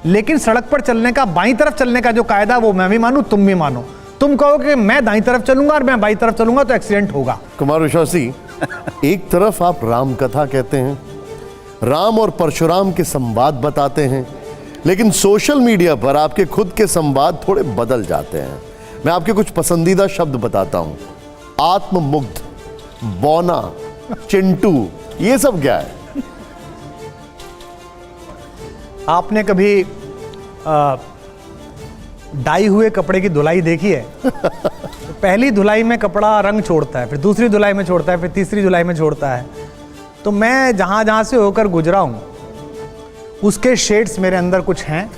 लेकिन सड़क पर चलने का, बाईं तरफ चलने का जो कायदा वो मैं भी मानूं, तुम भी मानो। तुम कहो कि मैं दाईं तरफ चलूंगा और मैं बाईं तरफ चलूंगा तो एक्सीडेंट होगा। कुमार विश्वास जी, एक तरफ आप राम कथा कहते हैं, राम और परशुराम के संवाद बताते हैं, लेकिन सोशल मीडिया पर आपके खुद के संवाद थोड़े बदल जाते हैं। मैं आपके कुछ पसंदीदा शब्द बताता हूं, आत्ममुग्ध, बौना, चिंटू, ये सब क्या है? आपने कभी डाई हुए कपड़े की धुलाई देखी है? तो पहली धुलाई में कपड़ा रंग छोड़ता है, फिर दूसरी धुलाई में छोड़ता है, फिर तीसरी धुलाई में छोड़ता है। तो मैं जहां जहां से होकर गुजरा हूं, उसके शेड्स मेरे अंदर कुछ हैं।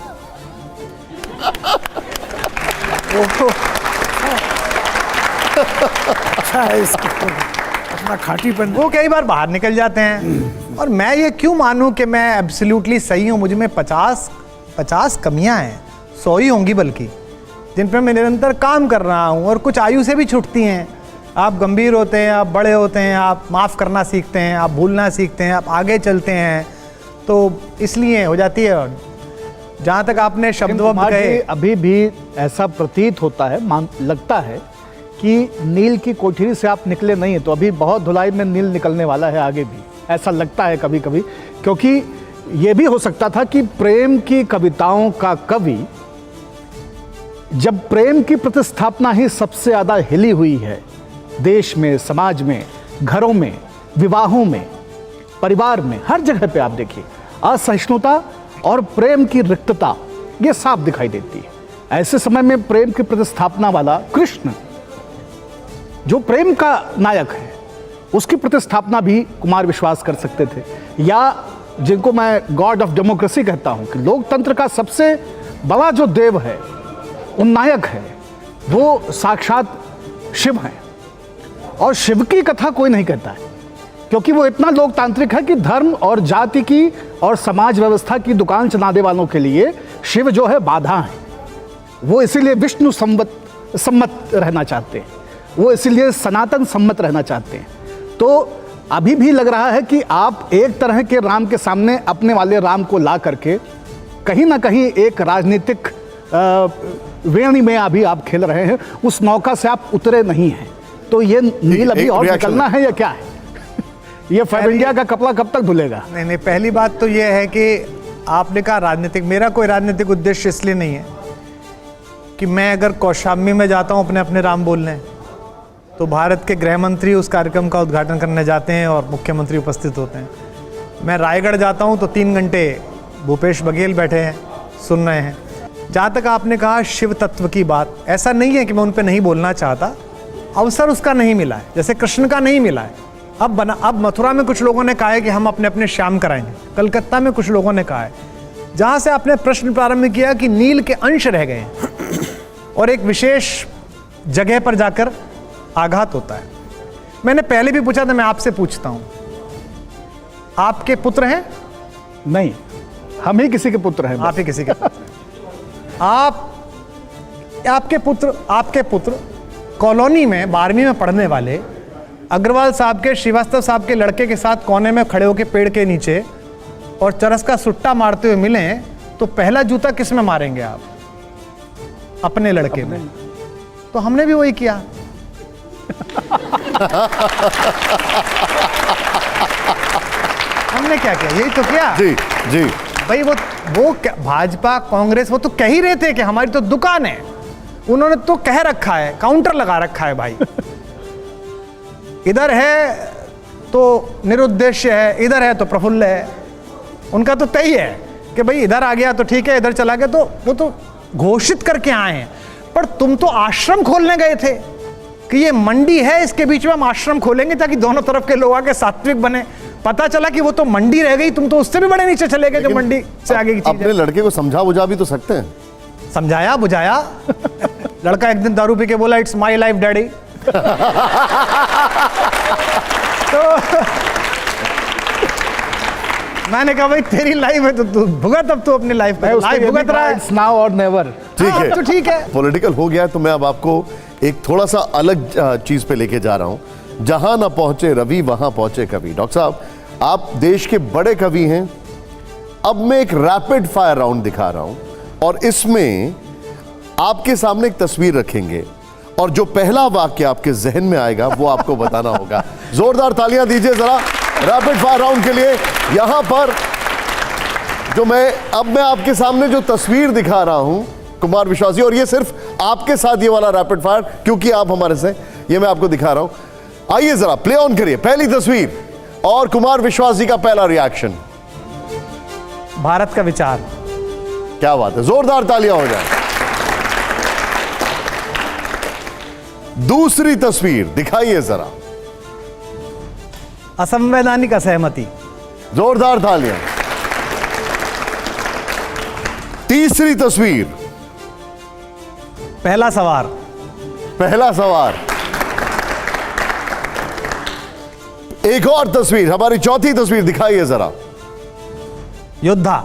अच्छा है इसको अपना खाटीपन, वो कई बार बाहर निकल जाते हैं। और मैं ये क्यों मानूं कि मैं एब्सोल्युटली सही हूं? मुझ में 50 कमियां हैं, 100 ही होंगी बल्कि, जिन पर मैं निरंतर काम कर रहा हूं, और कुछ आयु से भी छूटती हैं। आप गंभीर होते हैं, आप बड़े होते हैं, आप माफ़ करना सीखते हैं, आप भूलना सीखते हैं, आप आगे चलते हैं, तो इसलिए हो जाती है। और जहाँ तक आपने शब्द कहे, अभी भी ऐसा प्रतीत होता है, लगता है कि नील की कोठरी से आप निकले नहीं हैं, तो अभी बहुत धुलाई में नील निकलने वाला है आगे भी, ऐसा लगता है कभी कभी। क्योंकि ये भी हो सकता था कि प्रेम की कविताओं का कवि, जब प्रेम की प्रतिस्थापना ही सबसे ज़्यादा हिली हुई है देश में, समाज में, घरों में, विवाहों में, परिवार में, हर जगह पे आप देखिए असहिष्णुता और प्रेम की रिक्तता ये साफ दिखाई देती है। ऐसे समय में प्रेम की प्रतिस्थापना वाला कृष्ण, जो प्रेम का नायक है, उसकी प्रतिस्थापना भी कुमार विश्वास कर सकते थे। या जिनको मैं गॉड ऑफ डेमोक्रेसी कहता हूं कि लोकतंत्र का सबसे बड़ा जो देव है उन्नायक है वो साक्षात शिव हैं, और शिव की कथा कोई नहीं कहता है, क्योंकि वो इतना लोकतांत्रिक है कि धर्म और जाति की और समाज व्यवस्था की दुकान चलाने वालों के लिए शिव जो है बाधा है। वो इसीलिए विष्णु सम्मत रहना चाहते हैं, वो इसीलिए सनातन सम्मत रहना चाहते हैं। तो अभी भी लग रहा है कि आप एक तरह के राम के सामने अपने वाले राम को ला करके कहीं ना कहीं एक राजनीतिक वेणी में अभी आप खेल रहे हैं, उस नौका से आप उतरे नहीं हैं। तो ये नील अभी और निकलना है या क्या है? ये फाइव इंडिया का कपड़ा कब तक धुलेगा? नहीं, पहली बात तो ये है कि आपने कहा राजनीतिक, मेरा कोई राजनीतिक उद्देश्य इसलिए नहीं है कि मैं अगर कौशाम्बी में जाता हूँ अपने राम बोलने, तो भारत के गृह मंत्री उस कार्यक्रम का उद्घाटन करने जाते हैं और मुख्यमंत्री उपस्थित होते हैं। मैं रायगढ़ जाता हूँ तो 3 घंटे भूपेश बघेल बैठे हैं, सुन रहे हैं। जहाँ तक आपने कहा शिव तत्व की बात, ऐसा नहीं है कि मैं उन पर नहीं बोलना चाहता, अवसर उसका नहीं मिला है, जैसे कृष्ण का नहीं मिला है। अब मथुरा में कुछ लोगों ने कहा है कि हम अपने अपने श्याम कराएंगे, कलकत्ता में कुछ लोगों ने कहा है। जहाँ से आपने प्रश्न प्रारंभ किया कि नील के अंश रह गए और एक विशेष जगह पर जाकर आघात होता है। मैंने पहले भी पूछा था, मैं आपसे पूछता हूं, आपके पुत्र हैं? नहीं, हम ही किसी के पुत्र हैं। आप ही किसी के पुत्र हैं। आपके पुत्र कॉलोनी में 12वीं में पढ़ने वाले अग्रवाल साहब के, श्रीवास्तव साहब के लड़के के साथ कोने में खड़े होकर पेड़ के नीचे और चरस का सुट्टा मारते हुए मिले, तो पहला जूता किस में मारेंगे आप? अपने लड़के में। तो हमने भी वही किया। हमने क्या किया? यही तो किया। जी जी भाई वो भाजपा कांग्रेस वो तो कह ही रहे थे कि हमारी तो दुकान है, उन्होंने तो कह रखा है, काउंटर लगा रखा है भाई। इधर है तो निरुद्देश्य है, इधर है तो प्रफुल्ल है। उनका तो तय है कि भाई इधर आ गया तो ठीक है, इधर चला गया तो वो तो घोषित करके आए हैं। पर तुम तो आश्रम खोलने गए थे कि ये मंडी है, इसके बीच में हम आश्रम खोलेंगे ताकि दोनों तरफ के लोग आके सात्विक बने। पता चला कि वो तो मंडी रह गई, तुम तो उससे भी बड़े नीचे चले गए जो मंडी से आगे की चीज। अपने लड़के को समझा बुझा भी तो सकते हैं। समझाया बुझाया। लड़का एक दिन दारू पी के बोला इट्स माई लाइफ डैडी। तो मैंने कहा भाई तेरी लाइफ है तो तू भुगत, अब तू अपनी लाइफ में भुगत रहा है। इट्स नाउ और नेवर। ठीक है, तो ठीक है। पॉलिटिकल हो गया है, तो मैं अब आपको एक थोड़ा सा अलग चीज पे लेके जा रहा हूं। जहां ना पहुंचे रवि वहां पहुंचे कवि। डॉक्टर साहब, आप देश के बड़े कवि हैं। अब मैं एक रैपिड फायर राउंड दिखा रहा हूं और इसमें आपके सामने एक तस्वीर रखेंगे और जो पहला वाक्य आपके जहन में आएगा वो आपको बताना होगा। जोरदार तालियां दीजिए जरा रैपिड फायर राउंड के लिए। यहां पर जो मैं आपके सामने जो तस्वीर दिखा रहा हूं कुमार विश्वास जी, और ये सिर्फ आपके साथ ये वाला रैपिड फायर क्योंकि आप हमारे से, ये मैं आपको दिखा रहा हूं। आइए जरा प्ले ऑन करिए पहली तस्वीर और कुमार विश्वास जी का पहला रिएक्शन। भारत का विचार। क्या बात है, जोरदार तालियां हो जाए। दूसरी तस्वीर दिखाइए जरा। असंवैधानिक असहमति। जोरदार तालियां। तीसरी तस्वीर। पहला सवार। पहला सवार। एक और तस्वीर, हमारी चौथी तस्वीर दिखाइए जरा। योद्धा।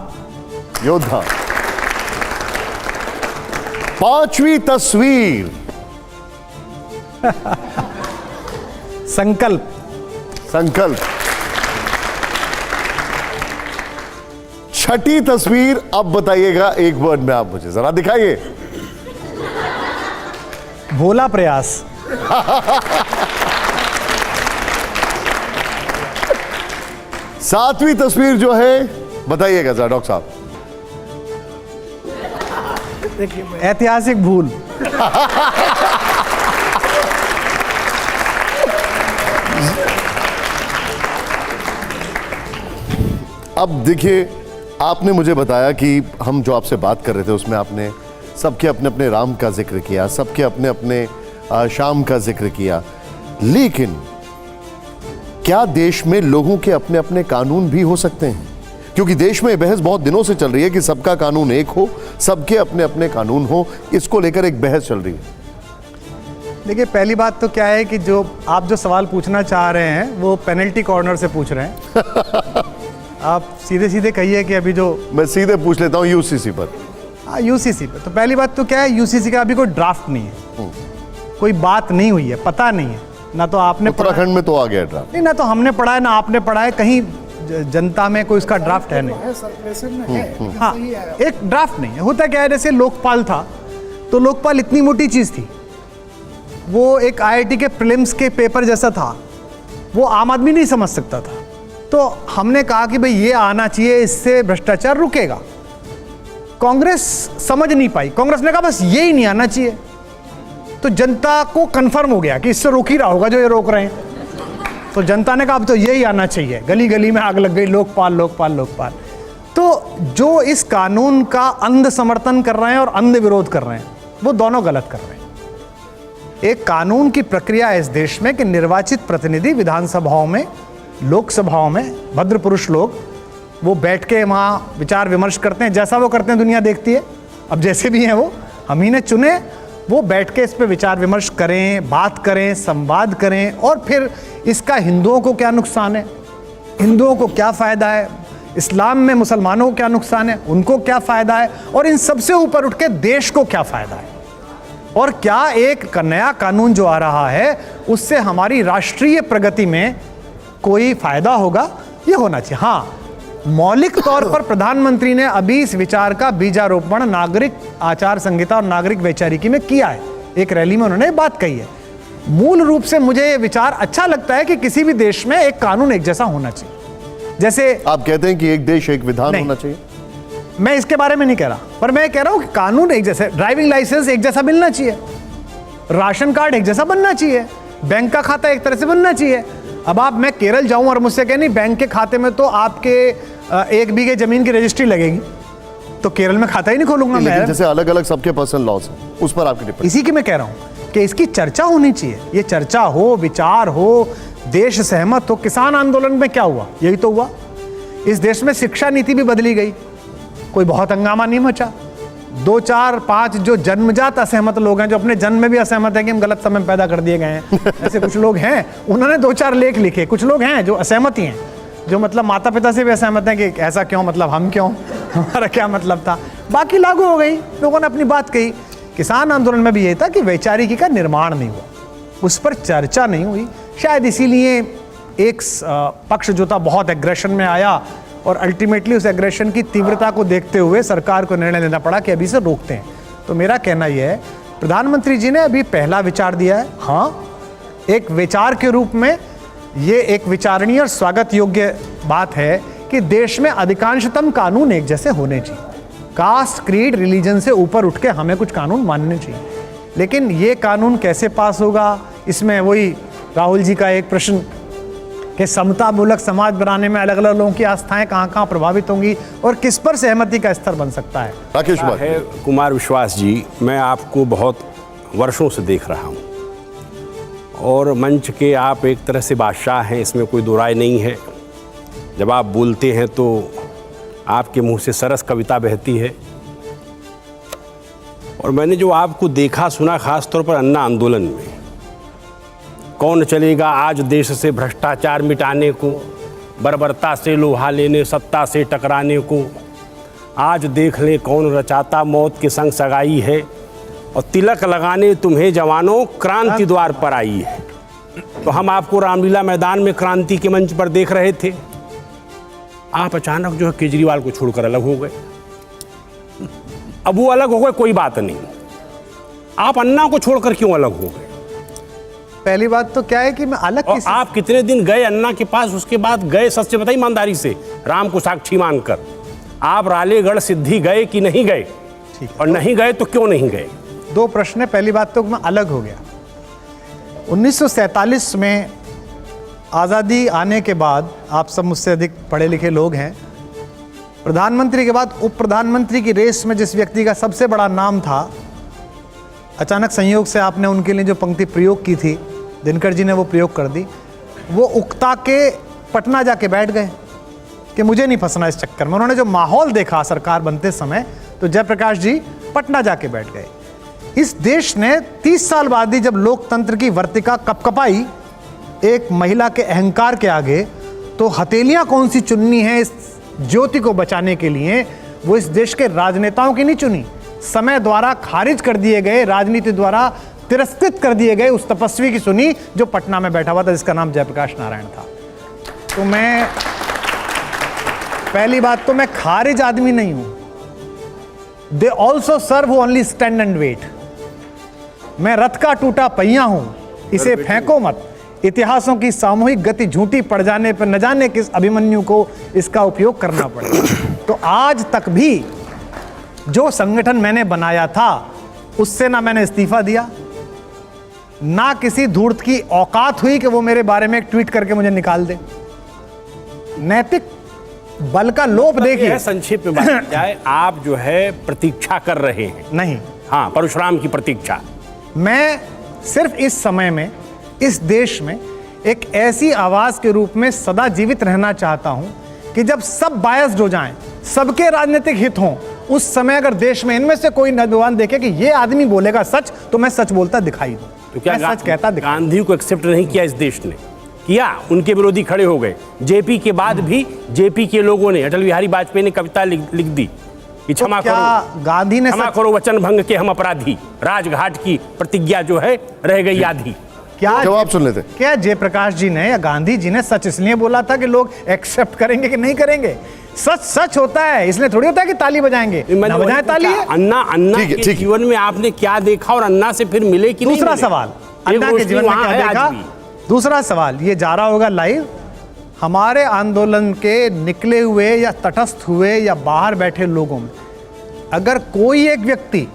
योद्धा। पांचवी तस्वीर। संकल्प। संकल्प। छठी तस्वीर, अब बताइएगा एक वर्ड में आप मुझे जरा दिखाइए। भोला प्रयास। सातवीं तस्वीर जो है बताइएगा जरा डॉक्टर साहब। ऐतिहासिक भूल। अब देखिए, आपने मुझे बताया कि हम जो आपसे बात कर रहे थे उसमें आपने सबके अपने अपने राम का जिक्र किया, सबके अपने अपने श्याम का जिक्र किया, लेकिन क्या देश में लोगों के अपने अपने कानून भी हो सकते हैं? क्योंकि देश में बहस बहुत दिनों से चल रही है कि सबका कानून एक हो, सबके अपने अपने कानून हो, इसको लेकर एक बहस चल रही है। देखिए, पहली बात तो क्या है कि जो आप जो सवाल पूछना चाह रहे हैं वो पेनल्टी कॉर्नर से पूछ रहे हैं। आप सीधे सीधे कहिए कि अभी जो मैं सीधे पूछ लेता हूं यूसीसी पर। हाँ, यूसीसी पर। तो पहली बात तो क्या है, यूसीसी का अभी कोई ड्राफ्ट नहीं है, कोई बात नहीं हुई है, पता नहीं है। ना तो आपने उत्तराखंड में तो आ गया ड्राफ्ट, नहीं, ना तो हमने पढ़ा है ना आपने पढ़ा है, कहीं जनता में कोई उसका ड्राफ्ट है नहीं। हाँ, एक ड्राफ्ट नहीं है। होता क्या है, जैसे लोकपाल था तो लोकपाल इतनी मोटी चीज थी, वो एक आईआईटी के प्रीलिम्स के पेपर जैसा था, वो आम आदमी नहीं समझ सकता था। तो हमने कहा कि भाई ये आना चाहिए, इससे भ्रष्टाचार रुकेगा। कांग्रेस समझ नहीं पाई, कांग्रेस ने कहा बस ये ही नहीं आना चाहिए। तो जनता को कंफर्म हो गया कि इससे रोक ही रहा होगा जो ये रोक रहे हैं। तो जनता ने कहा अब तो यही आना चाहिए। गली गली में आग लग गई, लोकपाल लोकपाल लोकपाल। तो जो इस कानून का अंध समर्थन कर रहे हैं और अंध विरोध कर रहे हैं, वो दोनों गलत कर रहे हैं। एक कानून की प्रक्रिया है इस देश में कि निर्वाचित प्रतिनिधि विधानसभाओं में, लोकसभाओं में, भद्र पुरुष लोग, वो बैठ के वहाँ विचार विमर्श करते हैं। जैसा वो करते हैं दुनिया देखती है। अब जैसे भी हैं वो, हम ही ने चुने, वो बैठ के इस पे विचार विमर्श करें, बात करें, संवाद करें, और फिर इसका हिंदुओं को क्या नुकसान है, हिंदुओं को क्या फ़ायदा है, इस्लाम में मुसलमानों को क्या नुकसान है, उनको क्या फ़ायदा है, और इन सबसे ऊपर उठ के देश को क्या फ़ायदा है, और क्या एक नया कानून जो आ रहा है उससे हमारी राष्ट्रीय प्रगति में कोई फ़ायदा होगा, ये होना चाहिए। हाँ, मौलिक तौर पर प्रधानमंत्री ने अभी इस विचार का बीजारोपण नागरिक आचार संहिता और नागरिक वैचारिकी में किया है। एक रैली में उन्होंने बात कही है। मूल रूप से मुझे ये विचार अच्छा लगता है कि किसी भी देश में एक कानून एक जैसा होना चाहिए। जैसे आप कहते हैं कि एक देश एक विधान होना चाहिए, मैं इसके बारे में नहीं कह रहा, पर मैं कह रहा हूं कि कानून एक जैसे, ड्राइविंग लाइसेंस एक जैसा मिलना चाहिए, राशन कार्ड एक जैसा बनना चाहिए, बैंक का खाता एक तरह से बनना चाहिए। अब मैं केरल जाऊं और मुझसे कहें नहीं बैंक के खाते में तो आपके 1 बीघे जमीन की रजिस्ट्री लगेगी, तो केरल में खाता ही नहीं खोलूंगा मैं। जैसे अलग अलग सबके पर्सनल लॉस हैं, उस पर आपकी टिप्पणी? इसी की मैं कह रहा हूं कि इसकी चर्चा होनी चाहिए। ये चर्चा हो, विचार हो, देश सहमत हो। किसान आंदोलन में क्या हुआ, यही तो हुआ। इस देश में शिक्षा नीति भी बदली गई, कोई बहुत हंगामा नहीं मचा। 2, 4, 5 जो जन्मजात असहमत लोग हैं, जो अपने जन्म में भी असहमत हैं कि हम गलत समय में पैदा कर दिए गए हैं, ऐसे कुछ लोग हैं, उन्होंने 2-4 लेख लिखे। कुछ लोग हैं जो असहमत ही हैं, जो मतलब माता पिता से भी असहमत हैं कि ऐसा क्यों, मतलब हम क्यों, हमारा क्या मतलब था। बाकी लागू हो गई, लोगों ने अपनी बात कही। किसान आंदोलन में भी यही था कि वैचारिकी का निर्माण नहीं हुआ, उस पर चर्चा नहीं हुई। शायद इसीलिए एक पक्ष जो था बहुत एग्रेशन में आया, और अल्टीमेटली उस एग्रेशन की तीव्रता को देखते हुए सरकार को निर्णय लेना पड़ा कि अभी से रोकते हैं। तो मेरा कहना यह है, प्रधानमंत्री जी ने अभी पहला विचार दिया है। हाँ, एक विचार के रूप में ये एक विचारणीय और स्वागत योग्य बात है कि देश में अधिकांशतम कानून एक जैसे होने चाहिए। कास्ट, क्रीड, रिलीजन से ऊपर उठ के हमें कुछ कानून मानने चाहिए। लेकिन ये कानून कैसे पास होगा, इसमें वही राहुल जी का एक प्रश्न कि समतामूलक समाज बनाने में अलग अलग लोगों की आस्थाएं कहाँ कहाँ प्रभावित होंगी और किस पर सहमति का स्तर बन सकता है। राकेश है कुमार विश्वास जी, मैं आपको बहुत वर्षों से देख रहा हूँ और मंच के आप एक तरह से बादशाह हैं, इसमें कोई दो राय नहीं है। जब आप बोलते हैं तो आपके मुंह से सरस कविता बहती है। और मैंने जो आपको देखा सुना, खास तौर पर अन्ना आंदोलन में, कौन चलेगा आज देश से भ्रष्टाचार मिटाने को, बर्बरता से लोहा लेने, सत्ता से टकराने को, आज देख ले कौन रचाता मौत के संग सगाई है, और तिलक लगाने तुम्हें जवानों क्रांति द्वार पर आई है। तो हम आपको रामलीला मैदान में क्रांति के मंच पर देख रहे थे, आप अचानक जो है केजरीवाल को छोड़कर अलग हो गए। अब वो अलग हो गए कोई बात नहीं, आप अन्ना को छोड़कर क्यों अलग हो गए? पहली बात तो क्या है कि मैं अलग और आप कितने दिन गए अन्ना के पास, उसके बाद गए सच से बताइए ईमानदारी से, राम को साक्षी मानकर, आप रालेगढ़ सिद्धि गए कि नहीं गए? और नहीं गए तो क्यों नहीं गए? दो प्रश्न है। पहली बात तो मैं अलग हो गया। 1947 में आज़ादी आने के बाद, आप सब मुझसे अधिक पढ़े लिखे लोग हैं, प्रधानमंत्री के बाद उप प्रधानमंत्री की रेस में जिस व्यक्ति का सबसे बड़ा नाम था, अचानक संयोग से आपने उनके लिए जो पंक्ति प्रयोग की थी, दिनकर जी ने वो प्रयोग कर दी। वो उकता के पटना जाके बैठ गए कि मुझे नहीं फंसना इस चक्कर में। उन्होंने जो माहौल देखा सरकार बनते समय, तो जयप्रकाश जी पटना जाके बैठ गए। इस देश ने 30 साल बाद ही जब लोकतंत्र की वर्तिका कपकपाई एक महिला के अहंकार के आगे, तो हथेलियां कौन सी चुननी है इस ज्योति को बचाने के लिए, वो इस देश के राजनेताओं की नहीं चुनी, समय द्वारा खारिज कर दिए गए, राजनीति द्वारा तिरस्कृत कर दिए गए उस तपस्वी की सुनी जो पटना में बैठा हुआ था, जिसका नाम जयप्रकाश नारायण था। तो मैं, पहली बात तो मैं खारिज आदमी नहीं हूं। They also serve only stand and wait. मैं रथ का टूटा पहिया हूं, इसे फेंको मत। इतिहासों की सामूहिक गति झूठी पड़ जाने पर न जाने किस अभिमन्यु को इसका उपयोग करना पड़े। तो आज तक भी जो संगठन मैंने बनाया था उससे ना मैंने इस्तीफा दिया, ना किसी धूर्त की औकात हुई कि वो मेरे बारे में एक ट्वीट करके मुझे निकाल दे। नैतिक बल का लोप देखिए। संक्षेप में बात जाए, आप जो है प्रतीक्षा कर रहे हैं? नहीं, हाँ, परशुराम की प्रतीक्षा। मैं सिर्फ इस समय में इस देश में एक ऐसी आवाज के रूप में सदा जीवित रहना चाहता हूं कि जब सब बायस्ड हो जाएं, सबके राजनीतिक हित हों, उस समय अगर देश में इनमें से कोई नौजवान देखे कि ये आदमी बोलेगा सच, तो मैं सच बोलता दिखाई दूं। तो क्या मैं सच कहता दिखाई। गांधी को एक्सेप्ट नहीं किया इस देश ने? किया, उनके विरोधी खड़े हो गए। जेपी के बाद भी जेपी के लोगों ने, अटल बिहारी वाजपेयी ने कविता लिख दी कि क्षमा करो, गांधी ने क्षमा करो वचन भंग के हम अपराधी, राजघाट की प्रतिज्ञा जो है रह गई आधी। क्या जवाब सुन लेते। क्या जयप्रकाश जी ने या गांधी जी ने सच इसलिए बोला था कि लोग एक्सेप्ट करेंगे कि नहीं करेंगे? सच सच होता है, इसलिए थोड़ी होता है कि ताली बजाएंगे। ना बजाएं ताली। अन्ना के जीवन में आपने क्या देखा और अन्ना से फिर मिले कि नहीं? दूसरा सवाल, अन्ना के जीवन में क्या देखा? दूसरा सवाल, ये जा रहा होगा लाइव। हमारे आंदोलन के निकले हुए या तटस्थ हुए या बाहर बैठे लोगों में अगर कोई एक व्यक्ति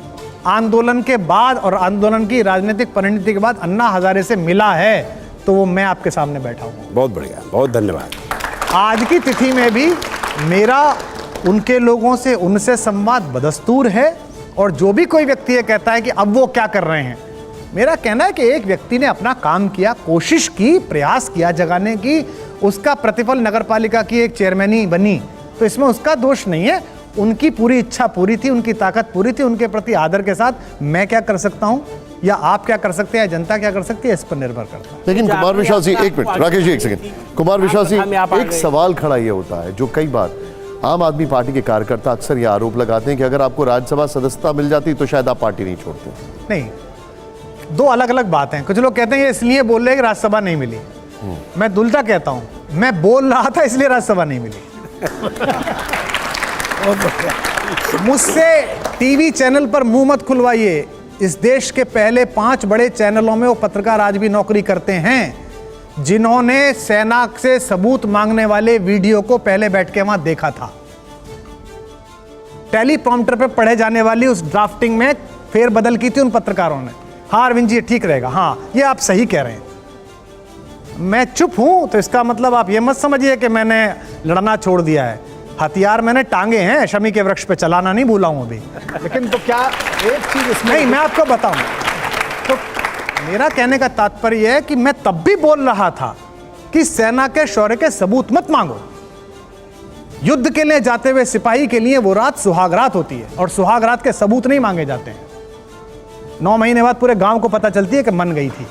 आंदोलन के बाद और आंदोलन की राजनीतिक परिणति के बाद अन्ना हजारे से मिला है, तो वो मैं आपके सामने बैठा हूं। बहुत बढ़िया, बहुत धन्यवाद। आज की तिथि में भी मेरा उनके लोगों से, उनसे संवाद बदस्तूर है। और जो भी कोई व्यक्ति ये कहता है कि अब वो क्या कर रहे हैं, मेरा कहना है कि एक व्यक्ति ने अपना काम किया, कोशिश की, प्रयास किया जगाने की, उसका प्रतिफल नगरपालिका की एक चेयरमैनी बनी, तो इसमें उसका दोष नहीं है। उनकी पूरी इच्छा पूरी थी, उनकी ताकत पूरी थी। उनके प्रति आदर के साथ मैं क्या कर सकता हूं या आप क्या कर सकते हैं, जनता क्या कर सकती है, इस पर निर्भर करता है। लेकिन कुमार विश्वास जी, एक मिनट, राकेश जी एक सेकंड। कुमार विश्वास जी, एक सवाल खड़ा ये होता है जो कई बार आम आदमी पार्टी के कार्यकर्ता अक्सर ये आरोप लगाते हैं कि अगर आपको राज्यसभा सदस्यता मिल जाती तो शायद आप पार्टी नहीं छोड़ते। नहीं, दो अलग अलग बातें हैं। कुछ लोग कहते हैं ये इसलिए बोल रहे हैं कि राज्यसभा नहीं मिली। मैं दुलटा कहता हूं, मैं बोल रहा था इसलिए राज्यसभा नहीं मिली। मुझसे टीवी चैनल पर मुंह मत खुलवाइए। इस देश के पहले 5 बड़े चैनलों में वो पत्रकार आज भी नौकरी करते हैं जिन्होंने सेना से सबूत मांगने वाले वीडियो को पहले बैठ के वहां देखा था। टेलीप्रॉम्प्टर पे पढ़े जाने वाली उस ड्राफ्टिंग में फेरबदल की थी उन पत्रकारों ने। हाँ अरविंद जी, ये ठीक रहेगा, हाँ ये आप सही कह रहे हैं। मैं चुप हूं तो इसका मतलब आप ये मत समझिए कि मैंने लड़ना छोड़ दिया है। हथियार मैंने टांगे हैं, शमी के वृक्ष पे चलाना नहीं भूला हूं अभी। लेकिन तो क्या एक चीज इसमें नहीं, मैं आपको बताऊं तो मेरा कहने का तात्पर्य है कि मैं तब भी बोल रहा था कि सेना के शौर्य के सबूत मत मांगो। युद्ध के लिए जाते हुए सिपाही के लिए वो रात सुहाग रात होती है और सुहाग रात के सबूत नहीं मांगे जाते हैं। 9 महीने बाद पूरे गांव को पता चलती है कि मन गई थी,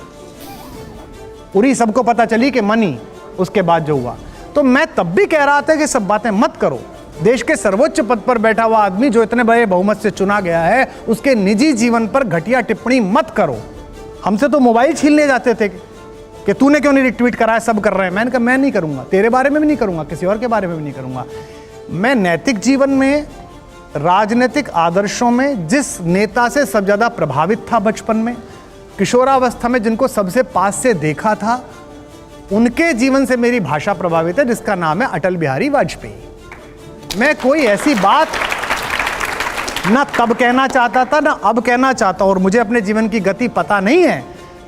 पूरी सबको पता चली कि मनी उसके बाद जो हुआ। तो मैं तब भी कह रहा था कि सब बातें मत करो। देश के सर्वोच्च पद पर बैठा हुआ आदमी जो इतने बड़े बहुमत से चुना गया है, उसके निजी जीवन पर घटिया टिप्पणी मत करो। हमसे तो मोबाइल छीनने जाते थे कि तूने क्यों नहीं रिट्वीट करा है, सब कर रहे हैं। मैंने कहा मैं नहीं करूंगा, तेरे बारे में भी नहीं करूंगा, किसी और के बारे में भी नहीं करूंगा। मैं नैतिक जीवन में, राजनीतिक आदर्शों में जिस नेता से सब ज्यादा प्रभावित था बचपन में, किशोरावस्था में जिनको सबसे पास से देखा था, उनके जीवन से मेरी भाषा प्रभावित है, जिसका नाम है अटल बिहारी वाजपेयी। मैं कोई ऐसी बात ना तब कहना चाहता था ना अब कहना चाहता हूं, और मुझे अपने जीवन की गति पता नहीं है।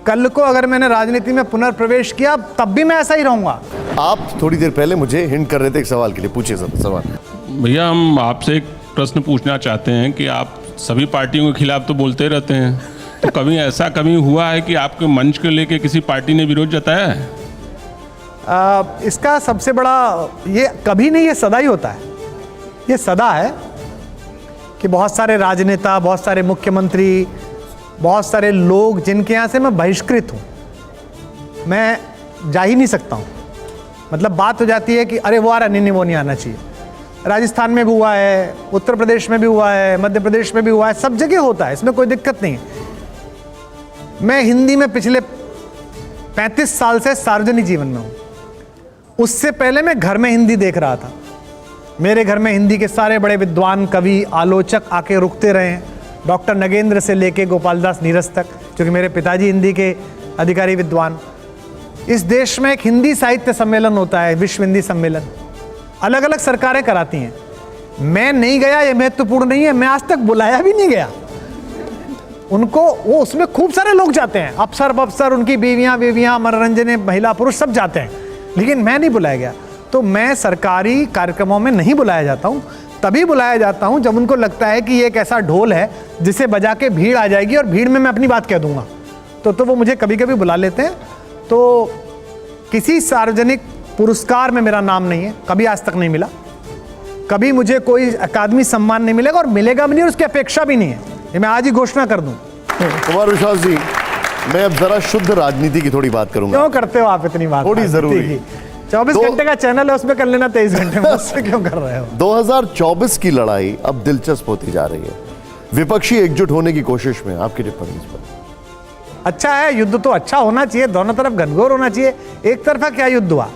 कल को अगर मैंने राजनीति में पुनर्प्रवेश किया तब भी मैं ऐसा ही रहूंगा। आप थोड़ी देर पहले मुझे हिंट कर रहे थे एक सवाल के लिए, पूछिए सवाल। भैया, हम आपसे एक प्रश्न पूछना चाहते हैं कि आप सभी पार्टियों के खिलाफ तो बोलते रहते हैं, तो कभी ऐसा कभी हुआ है कि आपके मंच को लेके किसी पार्टी ने विरोध जताया है? इसका सबसे बड़ा, ये कभी नहीं, ये सदा ही होता है। ये सदा है कि बहुत सारे राजनेता, बहुत सारे मुख्यमंत्री, बहुत सारे लोग जिनके यहाँ से मैं बहिष्कृत हूँ, मैं जा ही नहीं सकता हूँ। मतलब बात हो जाती है कि अरे वो आ रहा, नहीं वो नहीं आना चाहिए। राजस्थान में भी हुआ है, उत्तर प्रदेश में भी हुआ है, मध्य प्रदेश में भी हुआ है, सब जगह होता है, इसमें कोई दिक्कत नहीं है। मैं हिंदी में पिछले 35 साल से सार्वजनिक जीवन में हूँ। उससे पहले मैं घर में हिंदी देख रहा था। मेरे घर में हिंदी के सारे बड़े विद्वान, कवि, आलोचक आके रुकते रहे हैं, डॉक्टर नगेंद्र से लेके गोपाल दास नीरज तक, क्योंकि मेरे पिताजी हिंदी के अधिकारी विद्वान। इस देश में एक हिंदी साहित्य सम्मेलन होता है, विश्व हिंदी सम्मेलन, अलग अलग सरकारें कराती हैं। मैं नहीं गया, ये महत्वपूर्ण नहीं है, मैं आज तक बुलाया भी नहीं गया उनको। वो उसमें खूब सारे लोग जाते हैं, अफसर, उनकी बीवियां, मनोरंजन, महिला पुरुष सब जाते हैं, लेकिन मैं नहीं बुलाया गया। तो मैं सरकारी कार्यक्रमों में नहीं बुलाया जाता हूँ। तभी बुलाया जाता हूँ जब उनको लगता है कि ये एक ऐसा ढोल है जिसे बजा के भीड़ आ जाएगी और भीड़ में मैं अपनी बात कह दूंगा, तो वो मुझे कभी कभी बुला लेते हैं। तो किसी सार्वजनिक पुरस्कार में मेरा नाम नहीं है, कभी आज तक नहीं मिला। कभी मुझे कोई अकादमी सम्मान नहीं मिलेगा और मिलेगा भी नहीं, और उसकी अपेक्षा भी नहीं है। ये मैं आज ही घोषणा कर दूं। कुमार विश्वास जी, मैं अब जरा शुद्ध राजनीति की थोड़ी बात करूंगा। क्यों करते हो आप इतनी बात? थोड़ी जरूरी। 24 घंटे का चैनल है, उसमें कर लेना 23 घंटे में, उससे क्यों कर रहे हो? 2024 की लड़ाई अब दिलचस्प होती जा रही है। विपक्षी एकजुट होने की कोशिश में, आपकी टिप्पणी इस पर? अच्छा है, युद्ध तो अच्छा होना चाहिए, दोनों तरफ घनघोर होना चाहिए। एक तरफा क्या युद्ध हुआ,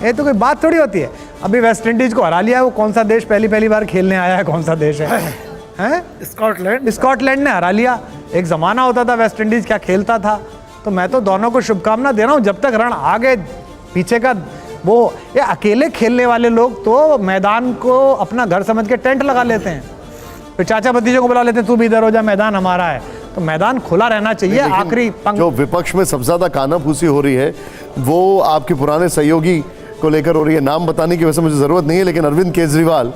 ये तो कोई बात थोड़ी होती है। अभी वेस्ट इंडीज को हरा लिया, वो कौन सा देश पहली बार खेलने आया है, कौन सा देश है? स्कॉटलैंड ने हरा लिया। एक जमाना होता था वेस्ट इंडीज क्या खेलता था। तो मैं तो दोनों को शुभकामना दे रहा हूँ, जब तक रण आगे पीछे का वो, ये अकेले खेलने वाले लोग तो मैदान को अपना घर समझ के टेंट लगा लेते हैं, फिर चाचा भतीजों को बुला लेते हैं, तू भी इधर हो जा, मैदान हमारा है। तो मैदान खुला रहना चाहिए। आखिरी जो विपक्ष में सबसे ज्यादा कानाफूसी हो रही है वो आपके पुराने सहयोगी को लेकर हो रही है। नाम बताने की वैसे मुझे जरूरत नहीं है, लेकिन अरविंद केजरीवाल,